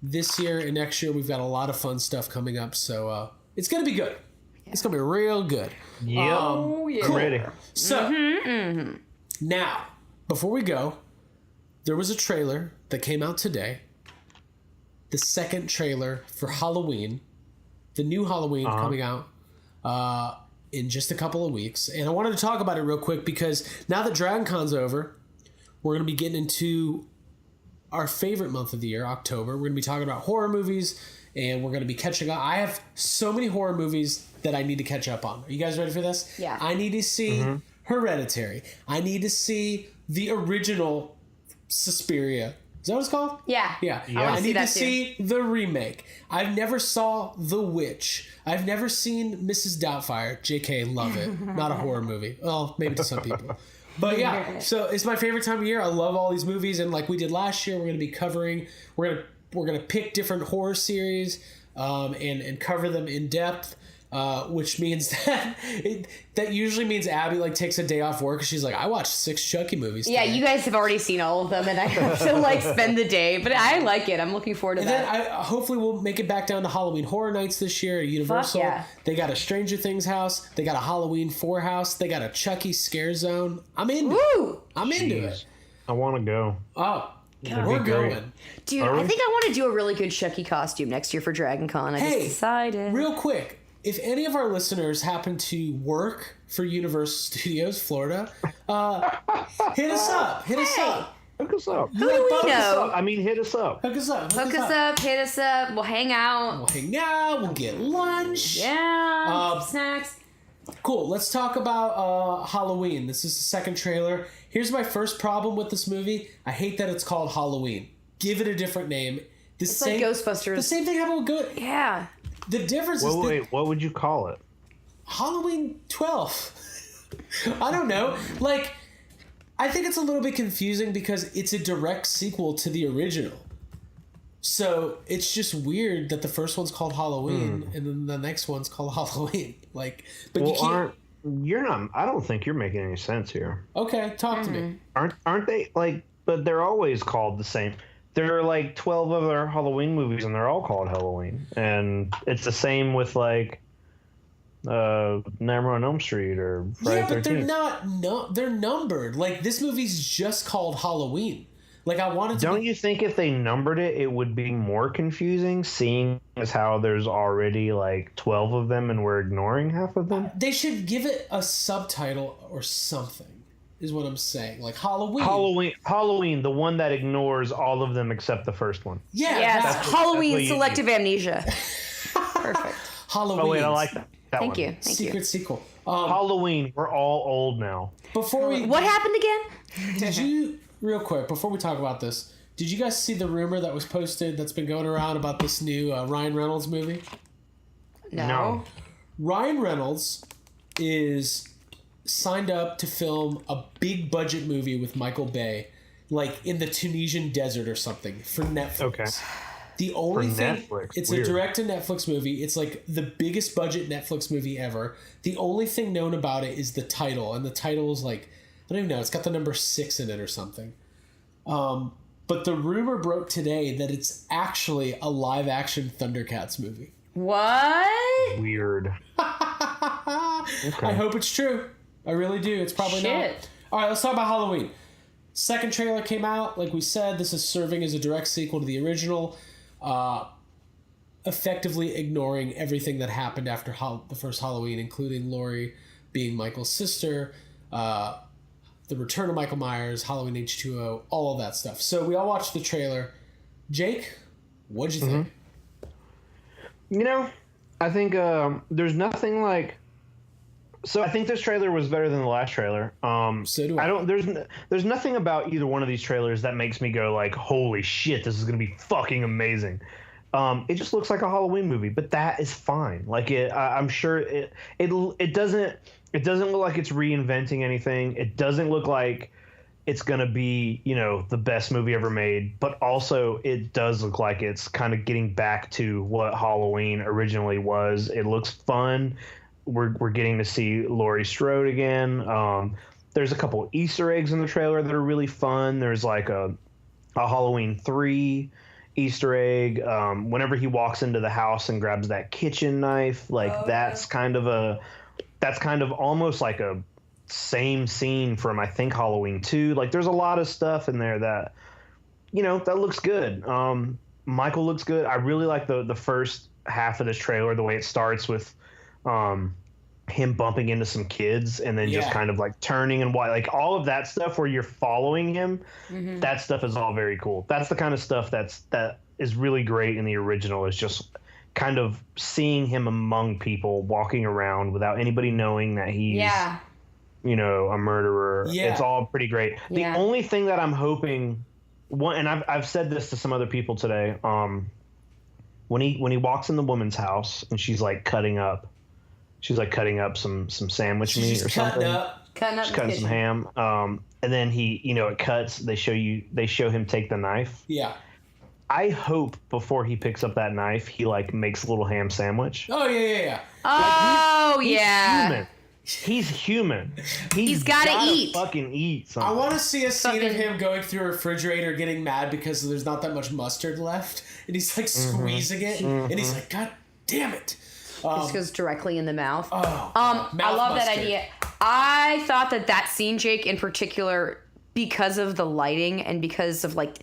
this year and next year, we've got a lot of fun stuff coming up. So it's gonna be good. Yeah. It's gonna be real good. Yeah, cool. I'm ready. So now, before we go, there was a trailer that came out today. The second trailer for Halloween. The new Halloween coming out in just a couple of weeks. And I wanted to talk about it real quick because now that DragonCon's over, we're going to be getting into our favorite month of the year, October. We're going to be talking about horror movies, and we're going to be catching up. I have so many horror movies that I need to catch up on. Are you guys ready for this? Yeah. I need to see Hereditary. I need to see the original Suspiria. Is that what it's called? Yeah. Yeah. I need to see the remake. I've never saw The Witch. I've never seen Mrs. Doubtfire. JK, love it. Not a horror movie. Well, maybe to some people. But yeah, so it's my favorite time of year. I love all these movies, and like we did last year, we're going to be covering. We're gonna pick different horror series, and cover them in depth. Which means that usually means Abby like takes a day off work. She's like, I watched 6 Chucky movies today. Yeah, you guys have already seen all of them, and I have to like spend the day. But I like it. I'm looking forward to that. Then hopefully we'll make it back down to Halloween Horror Nights this year at Universal. Fuck yeah. They got a Stranger Things house. They got a Halloween 4 house. They got a Chucky Scare Zone. I'm into it. I'm into it. I want to go. Oh. God. We're going. Dude, I think I want to do a really good Chucky costume next year for Dragon Con. I just decided. Real quick. If any of our listeners happen to work for Universal Studios Florida, hit us up. Hit us up. Hook us up. Who do we know? I mean, hit us up. Hook us up. Hook us up. Hit us up. We'll hang out. We'll get lunch. Yeah. Snacks. Cool. Let's talk about Halloween. This is the second trailer. Here's my first problem with this movie. I hate that it's called Halloween. Give it a different name. It's like Ghostbusters. The same thing happened with Yeah. The difference is... Wait, what would you call it? Halloween 12. I don't know. Like, I think it's a little bit confusing because it's a direct sequel to the original. So it's just weird that the first one's called Halloween and then the next one's called Halloween. Like, but you can't... You're not... I don't think you're making any sense here. Okay, talk to me. Aren't they, like... But they're always called the same... There are like 12 other Halloween movies, and they're all called Halloween. And it's the same with like Nightmare on Elm Street or Friday the 13th. They're not. No, they're numbered. Like this movie's just called Halloween. Like I wanted to. Don't you think if they numbered it, it would be more confusing, seeing as how there's already like 12 of them, and we're ignoring half of them? They should give it a subtitle or something. Is what I'm saying. Like Halloween, the one that ignores all of them except the first one. Yeah, yes. Halloween selective amnesia. Perfect. Halloween. Oh wait, I like that. Thank one. you. Secret sequel. Halloween. We're all old now. What happened again? Did you real quick before we talk about this? Did you guys see the rumor that was posted that's been going around about this new Ryan Reynolds movie? No. Ryan Reynolds is signed up to film a big budget movie with Michael Bay, like in the Tunisian desert or something for Netflix. Okay. The only thing, Netflix. it's Weird. a direct-to-Netflix movie. It's like the biggest budget Netflix movie ever. The only thing known about it is the title, and the title is like, I don't even know, it's got the number 6 in it or something. But the rumor broke today that it's actually a live-action Thundercats movie. What? Weird. Okay. I hope it's true. I really do. It's probably not. All right, let's talk about Halloween. Second trailer came out. Like we said, this is serving as a direct sequel to the original, effectively ignoring everything that happened after the first Halloween, including Laurie being Michael's sister, the return of Michael Myers, Halloween H2O, all of that stuff. So we all watched the trailer. Jake, what'd you think? You know, I think there's nothing like... So I think this trailer was better than the last trailer. So do I. There's nothing about either one of these trailers that makes me go like, holy shit, this is gonna be fucking amazing. It just looks like a Halloween movie, but that is fine. Like I'm sure it doesn't look like it's reinventing anything. It doesn't look like it's gonna be, you know, the best movie ever made, but also it does look like it's kind of getting back to what Halloween originally was. It looks fun. We're getting to see Laurie Strode again. There's a couple Easter eggs in the trailer that are really fun. There's like a Halloween 3 Easter egg. Whenever he walks into the house and grabs that kitchen knife, like that's kind of almost like a same scene from I think Halloween 2. Like there's a lot of stuff in there that, you know, that looks good. Michael looks good. I really like the first half of this trailer, the way it starts with him bumping into some kids and then just kind of like turning and like all of that stuff where you're following him. That stuff is all very cool. That's the kind of stuff that is really great in the original, is just kind of seeing him among people walking around without anybody knowing that he's a murderer. Yeah. It's all pretty great. The only thing that I'm hoping, and I've said this to some other people today, when he walks in the woman's house and she's like cutting up some sandwich meat or something. Cutting some ham. And then he, it cuts. They show him take the knife. Yeah. I hope before he picks up that knife, he like makes a little ham sandwich. Oh yeah. He's human. He's human. He's gotta eat. Fucking eat something. I want to see a scene of him going through a refrigerator, getting mad because there's not that much mustard left, and he's like squeezing it, and he's like, "God damn it!" This goes directly in the mouth. Mouth I love that mustard. idea. I thought that scene, Jake, in particular, because of the lighting and because of like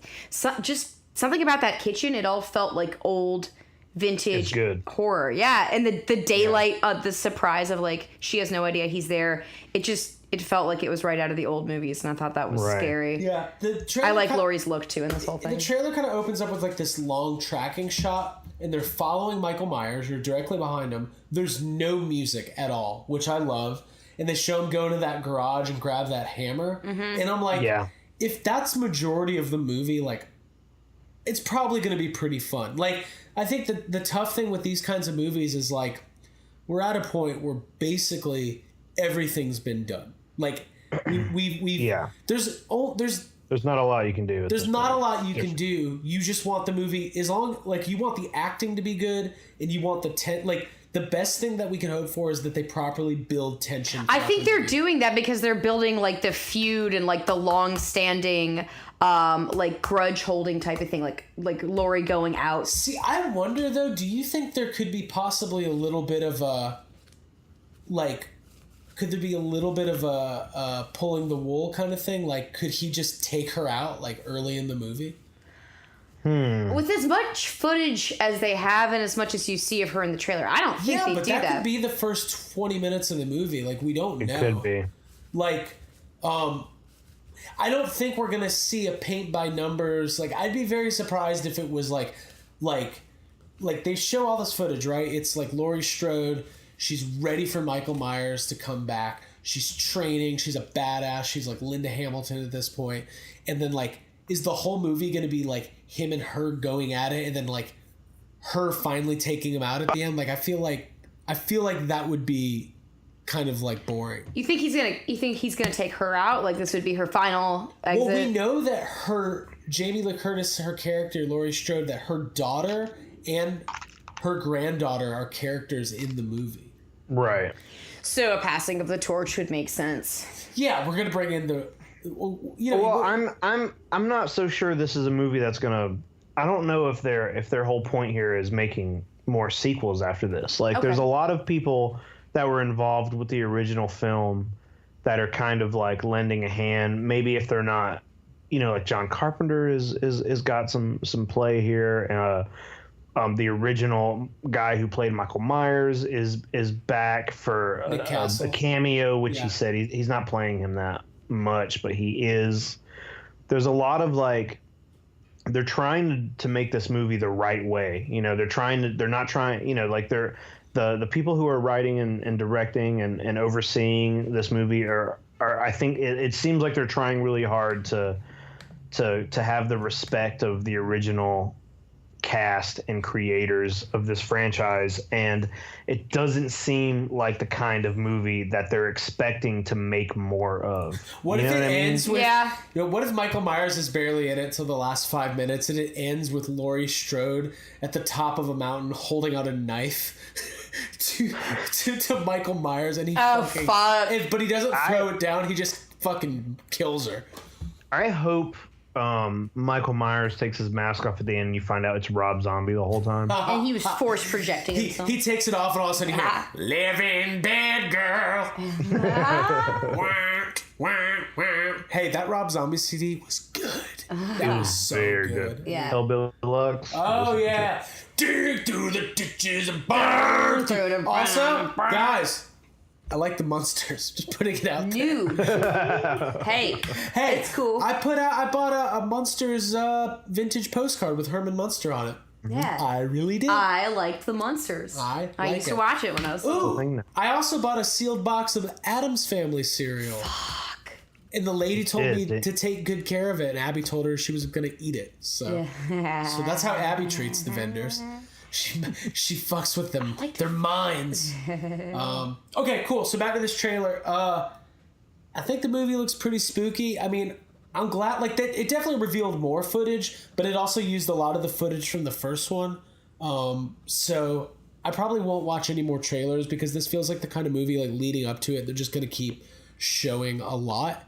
just something about that kitchen, it all felt like old. Vintage horror, and the daylight, the surprise of like she has no idea he's there. It felt like it was right out of the old movies, and I thought that was scary. Yeah, I like Laurie's look too in this whole thing. The trailer kind of opens up with like this long tracking shot, and they're following Michael Myers. You're directly behind him. There's no music at all, which I love. And they show him go to that garage and grab that hammer, and I'm like, if that's majority of the movie, like, it's probably going to be pretty fun. Like, I think that the tough thing with these kinds of movies is like we're at a point where basically everything's been done. Like we've there's not a lot you can do. There's not a lot you can do. You just want the movie as long like you want the acting to be good and you want the best thing that we can hope for is that they properly build tension. I think they're doing that because they're building like the feud and like the long-standing like grudge holding type of thing, like Laurie going out. See, I wonder though, do you think there could be possibly a little bit of a could there be a little bit of a pulling the wool kind of thing? Like, could he just take her out like early in the movie? With as much footage as they have and as much as you see of her in the trailer, I don't think they do that. Yeah, but that could be the first 20 minutes of the movie. Like, we don't know. It could be. Like, I don't think we're gonna see a paint by numbers. Like, I'd be very surprised if it was like they show all this footage, right? It's like Laurie Strode. She's ready for Michael Myers to come back. She's training. She's a badass. She's like Linda Hamilton at this point. And then like, is the whole movie gonna be like him and her going at it, and then like her finally taking him out at the end? Like, I feel like that would be kind of like boring. You think he's gonna take her out? Like this would be her final exit? Well, we know that her Jamie Lee Curtis, her character Laurie Strode, that her daughter and her granddaughter are characters in the movie. Right. So a passing of the torch would make sense. Yeah, we're gonna bring in the. I'm not so sure this is a movie that's gonna. I don't know if their whole point here is making more sequels after this. Like, there's a lot of people that were involved with the original film that are kind of like lending a hand. Maybe if they're not, like John Carpenter is got some play here. The original guy who played Michael Myers is back for a cameo, which he said he's not playing him that much, but he is. There's a lot of like, they're trying to make this movie the right way. They're not trying, like the people who are writing and directing and overseeing this movie are I think it seems like they're trying really hard to have the respect of the original cast and creators of this franchise, and it doesn't seem like the kind of movie that they're expecting to make more of. What if it ends with what if Michael Myers is barely in it till the last 5 minutes and it ends with Laurie Strode at the top of a mountain holding out a knife to Michael Myers, and he but he doesn't throw it down, he just fucking kills her. I hope Michael Myers takes his mask off at the end and you find out it's Rob Zombie the whole time. And he was force projecting himself. He takes it off and all of a sudden you hear, "Living dead girl." Hey, that Rob Zombie CD was good. That was so very good. Yeah. Hellbilly Deluxe. Oh, yeah. Dig through the ditches and burn through the Also, guys, I like the Munsters. Just putting it out there. Hey, it's cool. I bought a Munsters vintage postcard with Herman Munster on it. Yeah. I really did. I liked the monsters. I used to watch it when I was little. Ooh, I also bought a sealed box of Addams Family cereal. Fuck. And the lady told me to take good care of it, and Abby told her she was going to eat it. So that's how Abby treats the vendors. She fucks with them, their minds. Okay, cool. So back to this trailer. I think the movie looks pretty spooky. I mean, I'm glad, like, that it definitely revealed more footage, but it also used a lot of the footage from the first one. So I probably won't watch any more trailers because this feels like the kind of movie, like, leading up to it, they're just going to keep showing a lot.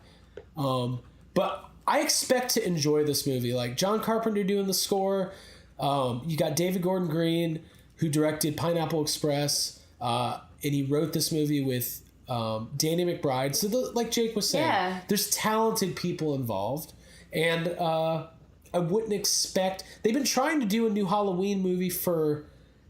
But I expect to enjoy this movie. Like, John Carpenter doing the score. You got David Gordon Green, who directed Pineapple Express, and he wrote this movie with Danny McBride. So like Jake was saying, there's talented people involved, and I wouldn't expect, they've been trying to do a new Halloween movie for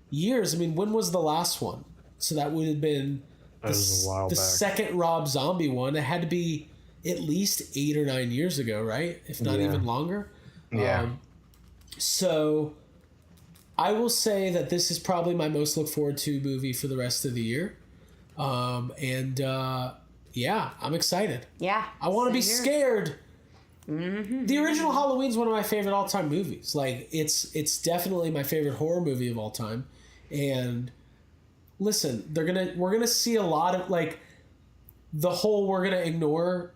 years. I mean, when was the last one? So that would have been the second Rob Zombie one. It had to be at least 8 or 9 years ago, right? If not even longer. So I will say that this is probably my most look forward to movie for the rest of the year. Yeah, I'm excited. Yeah. I want to be scared. Mm-hmm. The original Halloween's one of my favorite all-time movies. Like, it's definitely my favorite horror movie of all time. And listen, we're gonna see a lot of, like, the whole we're gonna ignore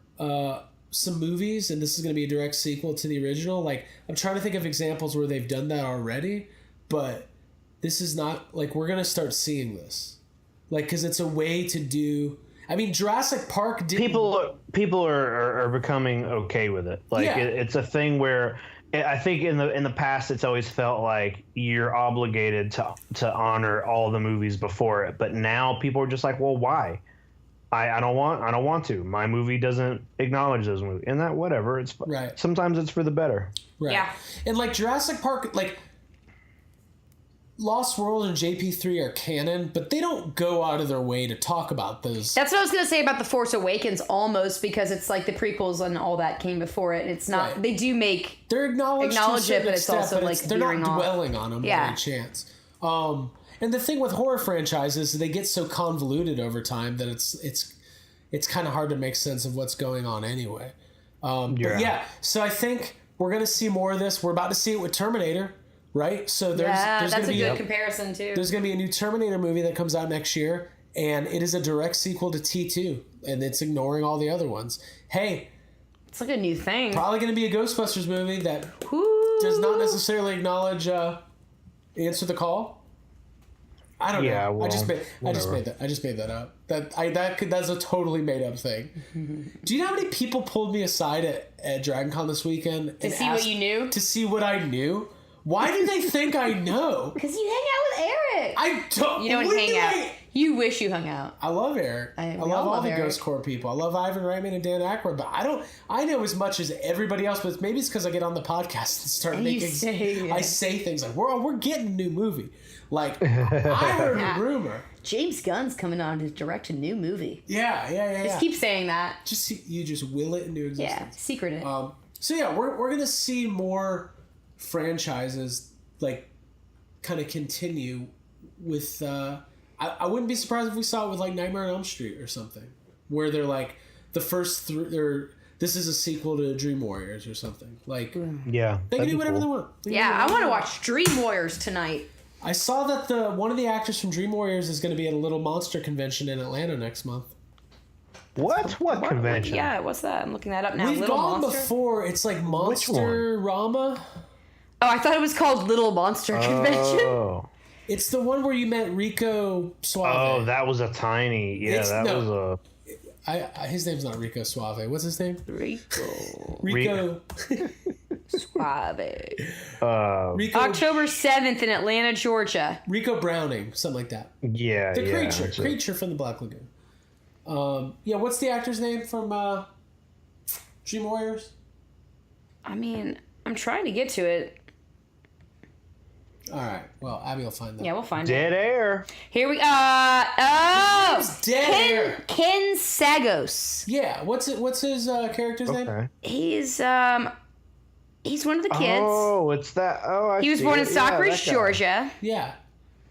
some movies, and this is gonna be a direct sequel to the original. Like, I'm trying to think of examples where they've done that already, but this is not, like, we're gonna start seeing this. Like, because it's a way to do. I mean, Jurassic Park didn't. People are becoming okay with it. Like, it's a thing where I think in the past it's always felt like you're obligated to honor all the movies before it, but now people are just like, well, why? I don't want to. My movie doesn't acknowledge those movies, and that whatever. It's right. Sometimes it's for the better. Right. Yeah. And like Jurassic Park, like, Lost World and JP3 are canon, but they don't go out of their way to talk about those. That's what I was going to say about The Force Awakens, almost, because it's like the prequels and all that came before it. It's not. Right. They do make. They're acknowledge it, but it's also but like they're not dwelling on them by any chance. And the thing with horror franchises, they get so convoluted over time that it's kind of hard to make sense of what's going on anyway. But yeah, so I think we're going to see more of this. We're about to see it with Terminator. Right? So there's that's a good comparison too. There's going to be a new Terminator movie that comes out next year, and it is a direct sequel to T2, and it's ignoring all the other ones. Hey, it's like a new thing. Probably going to be a Ghostbusters movie that does not necessarily acknowledge Answer the Call. I don't know. Well, I just made that up. That's a totally made up thing. Do you know how many people pulled me aside at DragonCon this weekend to see what you knew? To see what I knew. Why do they think I know? Because you hang out with Eric. I don't. You don't hang out. You wish you hung out. I love Eric. I love all the Ghost Corps people. I love Ivan Reitman and Dan Aykroyd, but I know as much as everybody else, but maybe it's because I get on the podcast and start making. I say things like, we're getting a new movie. Like, I heard a rumor. James Gunn's coming on to direct a new movie. Yeah. Just keep saying that. You just will it into existence. Yeah, secret it. So yeah, we're gonna see more franchises like kind of continue with I wouldn't be surprised if we saw it with like Nightmare on Elm Street or something, where they're like the first this is a sequel to Dream Warriors or something. Like, yeah, they can do whatever they want. I want to watch Dream Warriors tonight. I saw that one of the actors from Dream Warriors is going to be at a little monster convention in Atlanta next month. What convention? Yeah, what's that? I'm looking that up now. We've gone before. It's like Monster Rama. Oh, I thought it was called Little Monster Convention. It's the one where you met Rico Suave. Oh, that was a tiny. Yeah, was a. His name's not Rico Suave. What's his name? Rico. Suave. October 7th in Atlanta, Georgia. Rico Browning, something like that. Yeah, the creature from the Black Lagoon. What's the actor's name from Dream Warriors? I mean, I'm trying to get to it. All right. Well, Abby will find that. Yeah, we'll find it. Dead Air. Here we Air. Ken Sagos. Yeah. What's his character's name? He's He's one of the kids. Oh, it's that. Oh, I He was see born it. in Yeah, Stockbridge, that guy. Georgia. Yeah.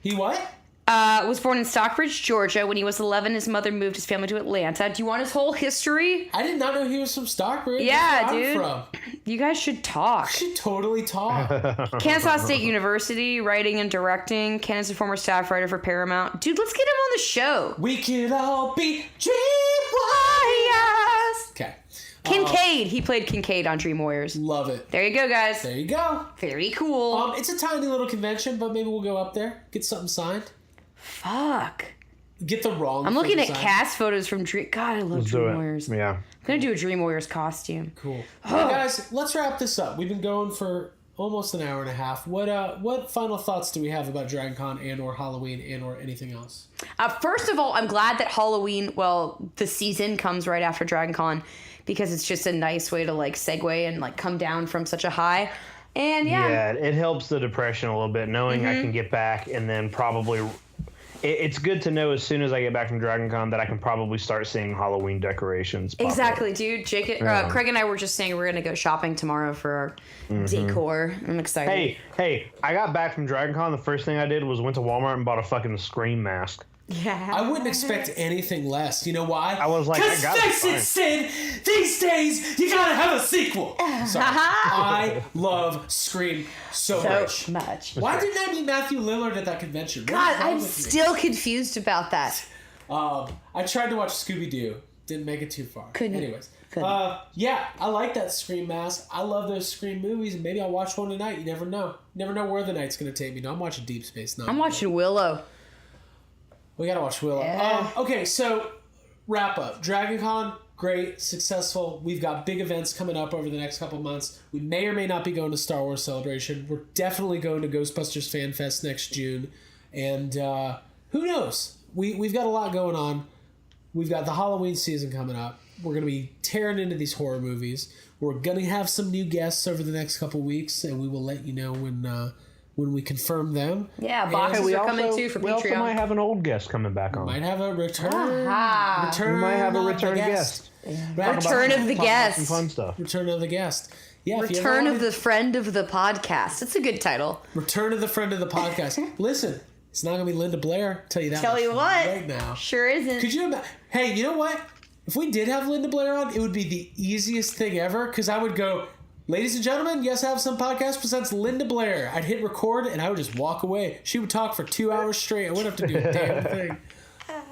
He what? Was born in Stockbridge, Georgia. When he was 11, his mother moved his family to Atlanta. Do you want his whole history? I did not know he was from Stockbridge. Yeah, That's where dude. I'm from. You guys should talk. We should totally talk. Kennesaw State University, writing and directing. Ken is a former staff writer for Paramount. Dude, let's get him on the show. We could all be Dream Warriors. Okay. Kincaid. He played Kincaid on Dream Warriors. Love it. There you go, guys. There you go. Very cool. It's a tiny little convention, but maybe we'll go up there, get something signed. Fuck. Get the wrong. I'm looking at signed. cast photos from Dream. God, I love Let's do Dream it. Warriors. Yeah. I'm gonna do a Dream Warriors costume. Cool. Well, guys, let's wrap this up. We've been going for almost an hour and a half. What final thoughts do we have about Dragon Con and or Halloween and or anything else? First of all, I'm glad that Halloween, the season comes right after Dragon Con, because it's just a nice way to like segue and like come down from such a high. And Yeah, it helps the depression a little bit knowing I can get back and then probably. It's good to know as soon as I get back from Dragon Con that I can probably start seeing Halloween decorations. pop up. Exactly, dude. Craig and I were just saying we're gonna go shopping tomorrow for our decor. I'm excited. Hey, I got back from Dragon Con. The first thing I did was went to Walmart and bought a fucking Scream mask. Yeah. I wouldn't expect anything less. You know why? I was like, I got it. Face it, Sid. These days, you gotta have a sequel. Sorry. I love Scream so much. Why didn't I meet Matthew Lillard at that convention? What God, is wrong I'm with still confused about that. I tried to watch Scooby-Doo. Didn't make it too far. Couldn't. Anyways. Yeah, I like that Scream mask. I love those Scream movies, and maybe I'll watch one tonight. You never know. Never know where the night's gonna take me. No, I'm watching Deep Space Nine. I'm watching Willow. We gotta watch Willow. Yeah. Okay, so wrap up. Dragon Con, great, successful. We've got big events coming up over the next couple months. We may or may not be going to Star Wars Celebration. We're definitely going to Ghostbusters Fan Fest next June. And who knows? We've got a lot going on. We've got the Halloween season coming up. We're going to be tearing into these horror movies. We're going to have some new guests over the next couple weeks, and we will let you know when we confirm them. Yeah, boxes are coming too for Patreon. We also might have an old guest coming back on. Might have a return. Aha. We might have a of the return guest. Return of the Some guest. fun stuff. Return of the guest. Yeah, if you ever Return of wanted- the friend of the podcast. That's a good title. Return of the friend of the podcast. Listen, it's not gonna be Linda Blair. Tell you that. Tell much you what. right now. Sure isn't. Could you imagine? Hey, you know what? If we did have Linda Blair on, it would be the easiest thing ever. Because I would go, ladies and gentlemen, Yes Have Some Podcast presents Linda Blair. I'd hit record and I would just walk away. She would talk for 2 hours straight. I wouldn't have to do a damn thing.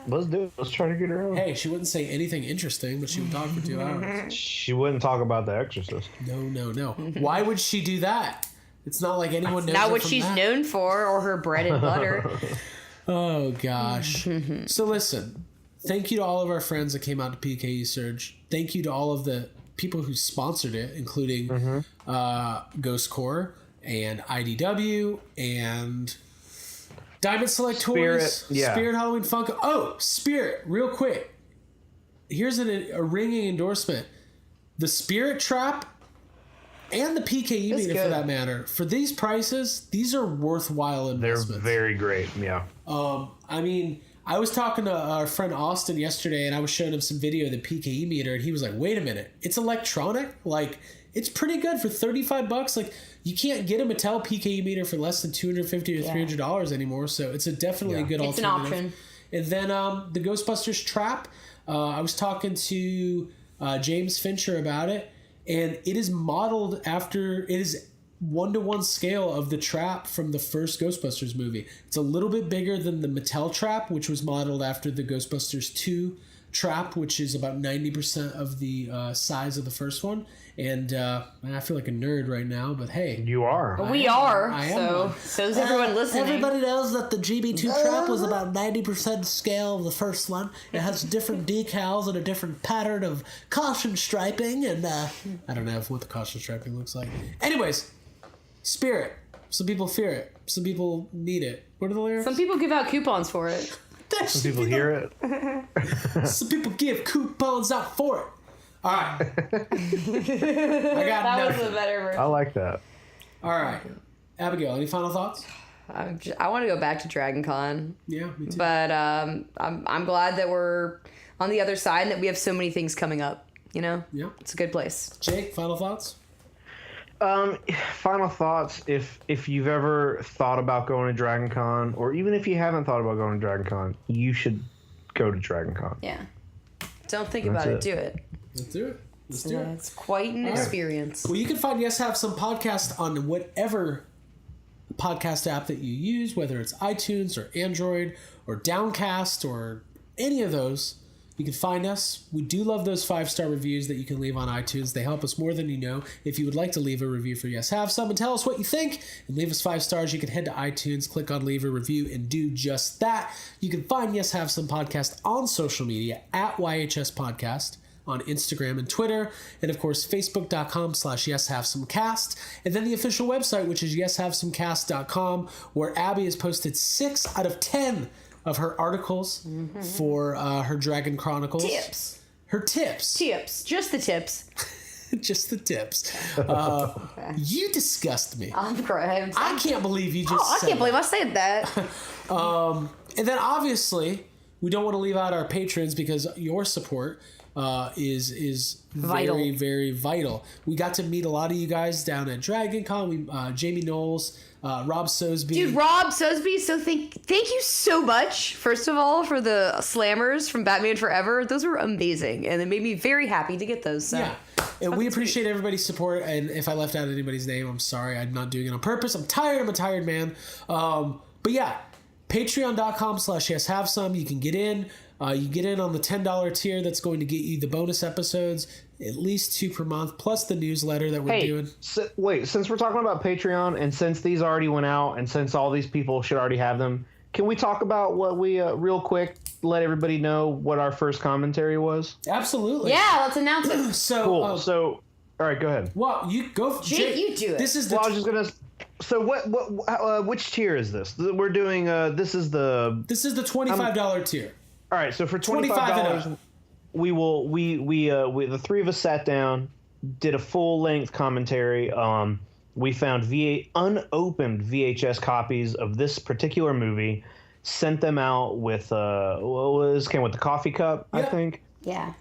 Let's do it. Let's try to get her on. Hey, she wouldn't say anything interesting, but she would talk for 2 hours. She wouldn't talk about The Exorcist. No. Why would she do that? It's not like anyone knows Not her what from she's that. known for, or her bread and butter. Oh, gosh. So listen, thank you to all of our friends that came out to PKE Surge. Thank you to all of the people who sponsored it, including Ghost Corps and IDW and Diamond Select Toys, Spirit Halloween Funko. Oh, Spirit, real quick. Here's a ringing endorsement. The Spirit Trap and the PKE meter, for that matter, for these prices, these are worthwhile investments. They're very great, yeah. I mean, I was talking to our friend Austin yesterday, and I was showing him some video of the PKE meter, and he was like, wait a minute, it's electronic? Like, it's pretty good for $35. Like, you can't get a Mattel PKE meter for less than $250 or $300 anymore, so it's definitely a good alternative. It's an option. And then the Ghostbusters Trap, I was talking to James Fincher about it, and it is modeled after, it is 1-to-1 scale of the trap from the first Ghostbusters movie. It's a little bit bigger than the Mattel trap, which was modeled after the Ghostbusters 2 trap, which is about 90% of the size of the first one. And I feel like a nerd right now, but hey. You are. We are. So's everyone listening. Everybody knows that the GB2 trap was about 90% scale of the first one. It has different decals and a different pattern of caution striping, and I don't know what the caution striping looks like. Anyways, Spirit. Some people fear it. Some people need it. What are the lyrics? Some people give out coupons for it. Some people hear it. Some people give coupons out for it. All right. I got That nothing. was a better version. I like that. All right. Abigail, any final thoughts? I want to go back to Dragon Con. Yeah, me too. But I'm glad that we're on the other side and that we have so many things coming up. You know? Yeah. It's a good place. Jake, final thoughts? Final thoughts. If you've ever thought about going to Dragon Con, or even if you haven't thought about going to Dragon Con, you should go to Dragon Con. Yeah. Don't think about it. Do it. Let's do it. Let's do it. It's quite an experience. Well, you can find Yes Have Some podcast on whatever podcast app that you use, whether it's iTunes or Android or Downcast or any of those. You can find us. We do love those 5-star reviews that you can leave on iTunes. They help us more than you know. If you would like to leave a review for Yes Have Some and tell us what you think and leave us 5 stars, you can head to iTunes, click on Leave a Review, and do just that. You can find Yes Have Some podcast on social media at YHS Podcast on Instagram and Twitter, and of course facebook.com/yeshavesomecast, and then the official website, which is yeshavesomecast.com, where Abby has posted 6 out of 10 of her articles for her Dragon Chronicles. Tips. Her tips. Tips. Just the tips. Just the tips. You disgust me. I'm crying. I can't believe you just I can't believe I said that. And then obviously, we don't want to leave out our patrons because your support is vital. Very, very vital. We got to meet a lot of you guys down at Dragon Con. Jamie Knowles, Rob Sosby. Dude, Rob Sosby, so thank you so much, first of all, for the slammers from Batman Forever. Those were amazing, and it made me very happy to get those. So. Yeah, and we appreciate everybody's support, and if I left out anybody's name, I'm sorry. I'm not doing it on purpose. I'm tired. I'm a tired man. But yeah, patreon.com/yeshavesome. You can get in. You get in on the $10 tier. That's going to get you the bonus episodes, at least 2 per month, plus the newsletter that we're doing. Wait, since we're talking about Patreon, and since these already went out, and since all these people should already have them, can we talk about what we, real quick, let everybody know what our first commentary was? Absolutely. Yeah, let's announce it. So, cool. All right, go ahead. Well, you go. Jake, you do it. This is the. Well, I was just gonna. So which tier is this? We're doing. This is the $25 tier. All right, so for $25, we the 3 of us sat down, did a full-length commentary. We found unopened VHS copies of this particular movie, sent them out with came with the coffee cup, I think. Yeah.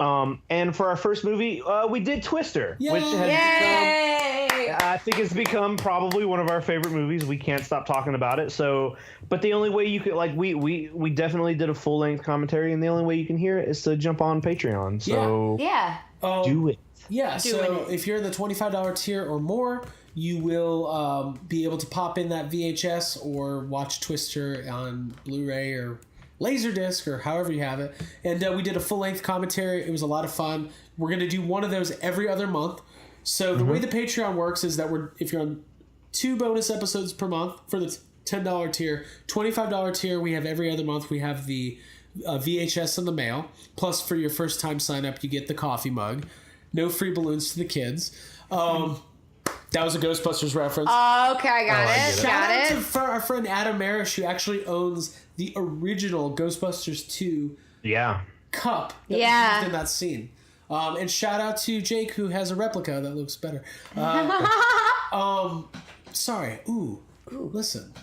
And for our first movie, we did Twister, which has I think it's become probably one of our favorite movies. We can't stop talking about it. So, but the only way you could, like, we definitely did a full length commentary, and the only way you can hear it is to jump on Patreon. So yeah, do it. Yeah. So if you're in the $25 tier or more, you will be able to pop in that VHS or watch Twister on Blu-ray or Laserdisc or however you have it. And we did a full length commentary. It was a lot of fun. We're gonna do one of those every other month. So the way the Patreon works is that if you're on 2 bonus episodes per month for the $10 tier, $25 tier, we have every other month. We have the VHS in the mail. Plus, for your first time sign up, you get the coffee mug. No free balloons to the kids. That was a Ghostbusters reference. Okay, I got it. Shout out to our friend Adam Marish, who actually owns the original Ghostbusters 2 cup that was used in that scene. And shout out to Jake, who has a replica that looks better. Sorry. Ooh, listen.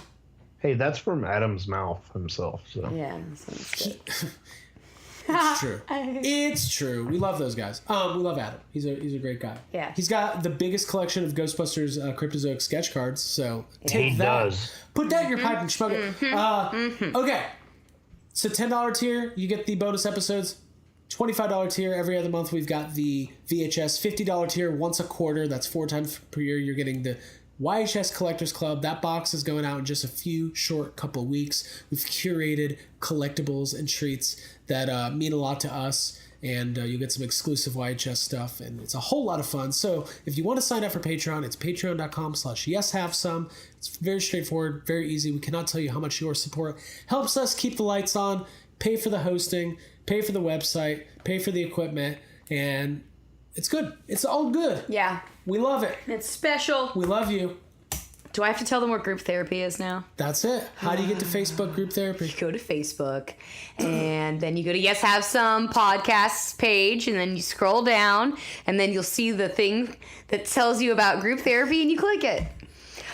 Hey, that's from Adam's mouth himself. So. Yeah, sounds good. It's true. It's true. We love those guys. We love Adam. He's a great guy. Yeah. He's got the biggest collection of Ghostbusters Cryptozoic sketch cards. So he does. Put that in your pipe and smoke it. Okay. So $10 tier, you get the bonus episodes. $25 tier, every other month we've got the VHS. $50 tier, once a quarter. That's 4 times per year. You're getting the YHS Collectors Club. That box is going out in just a few short couple of weeks. We've curated collectibles and treats that mean a lot to us, and you'll get some exclusive YHS stuff, and it's a whole lot of fun. So if you want to sign up for Patreon, it's patreon.com/yeshavesome. It's very straightforward, very easy. We cannot tell you how much your support helps us keep the lights on, pay for the hosting, pay for the website, pay for the equipment, and it's good. It's all good. Yeah. We love it. It's special. We love you. Do I have to tell them what group therapy is now? That's it. How do you get to Facebook group therapy? You go to Facebook, and then you go to Yes Have Some podcasts page, and then you scroll down, and then you'll see the thing that tells you about group therapy, and you click it.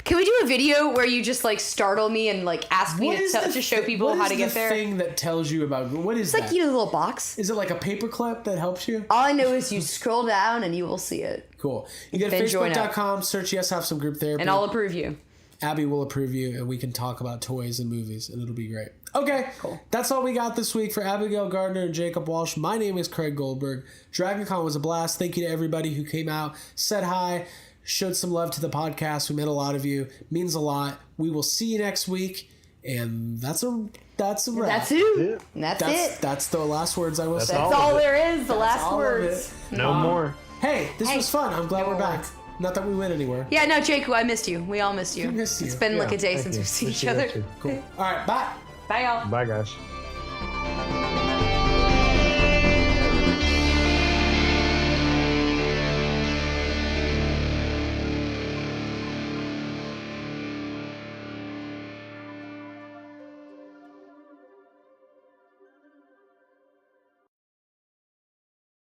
Can we do a video where you just like startle me and like ask me to show people how to get there? What is the thing that tells you about Google? What is It's like you know, a little box. Is it like a paperclip that helps you? All I know is you scroll down and you will see it. Cool. You go to Facebook.com, search Yes Have Some Group Therapy. And I'll approve you. Abby will approve you, and we can talk about toys and movies, and it'll be great. Okay, cool. That's all we got this week for Abigail Gardner and Jacob Walsh. My name is Craig Goldberg. DragonCon was a blast. Thank you to everybody who came out, said hi, showed some love to the podcast. We met a lot of you. Means a lot. We will see you next week, and that's a wrap. That's it. That's it. That's the last words I will say. That's all there is. The last words. No more. Hey, this was fun. I'm glad we're back. Not that we went anywhere. Yeah, no, Jake, I missed you. We all missed you. We missed you. It's been like a day since we've seen each other. Cool. All right, bye. Bye, y'all. Bye, guys.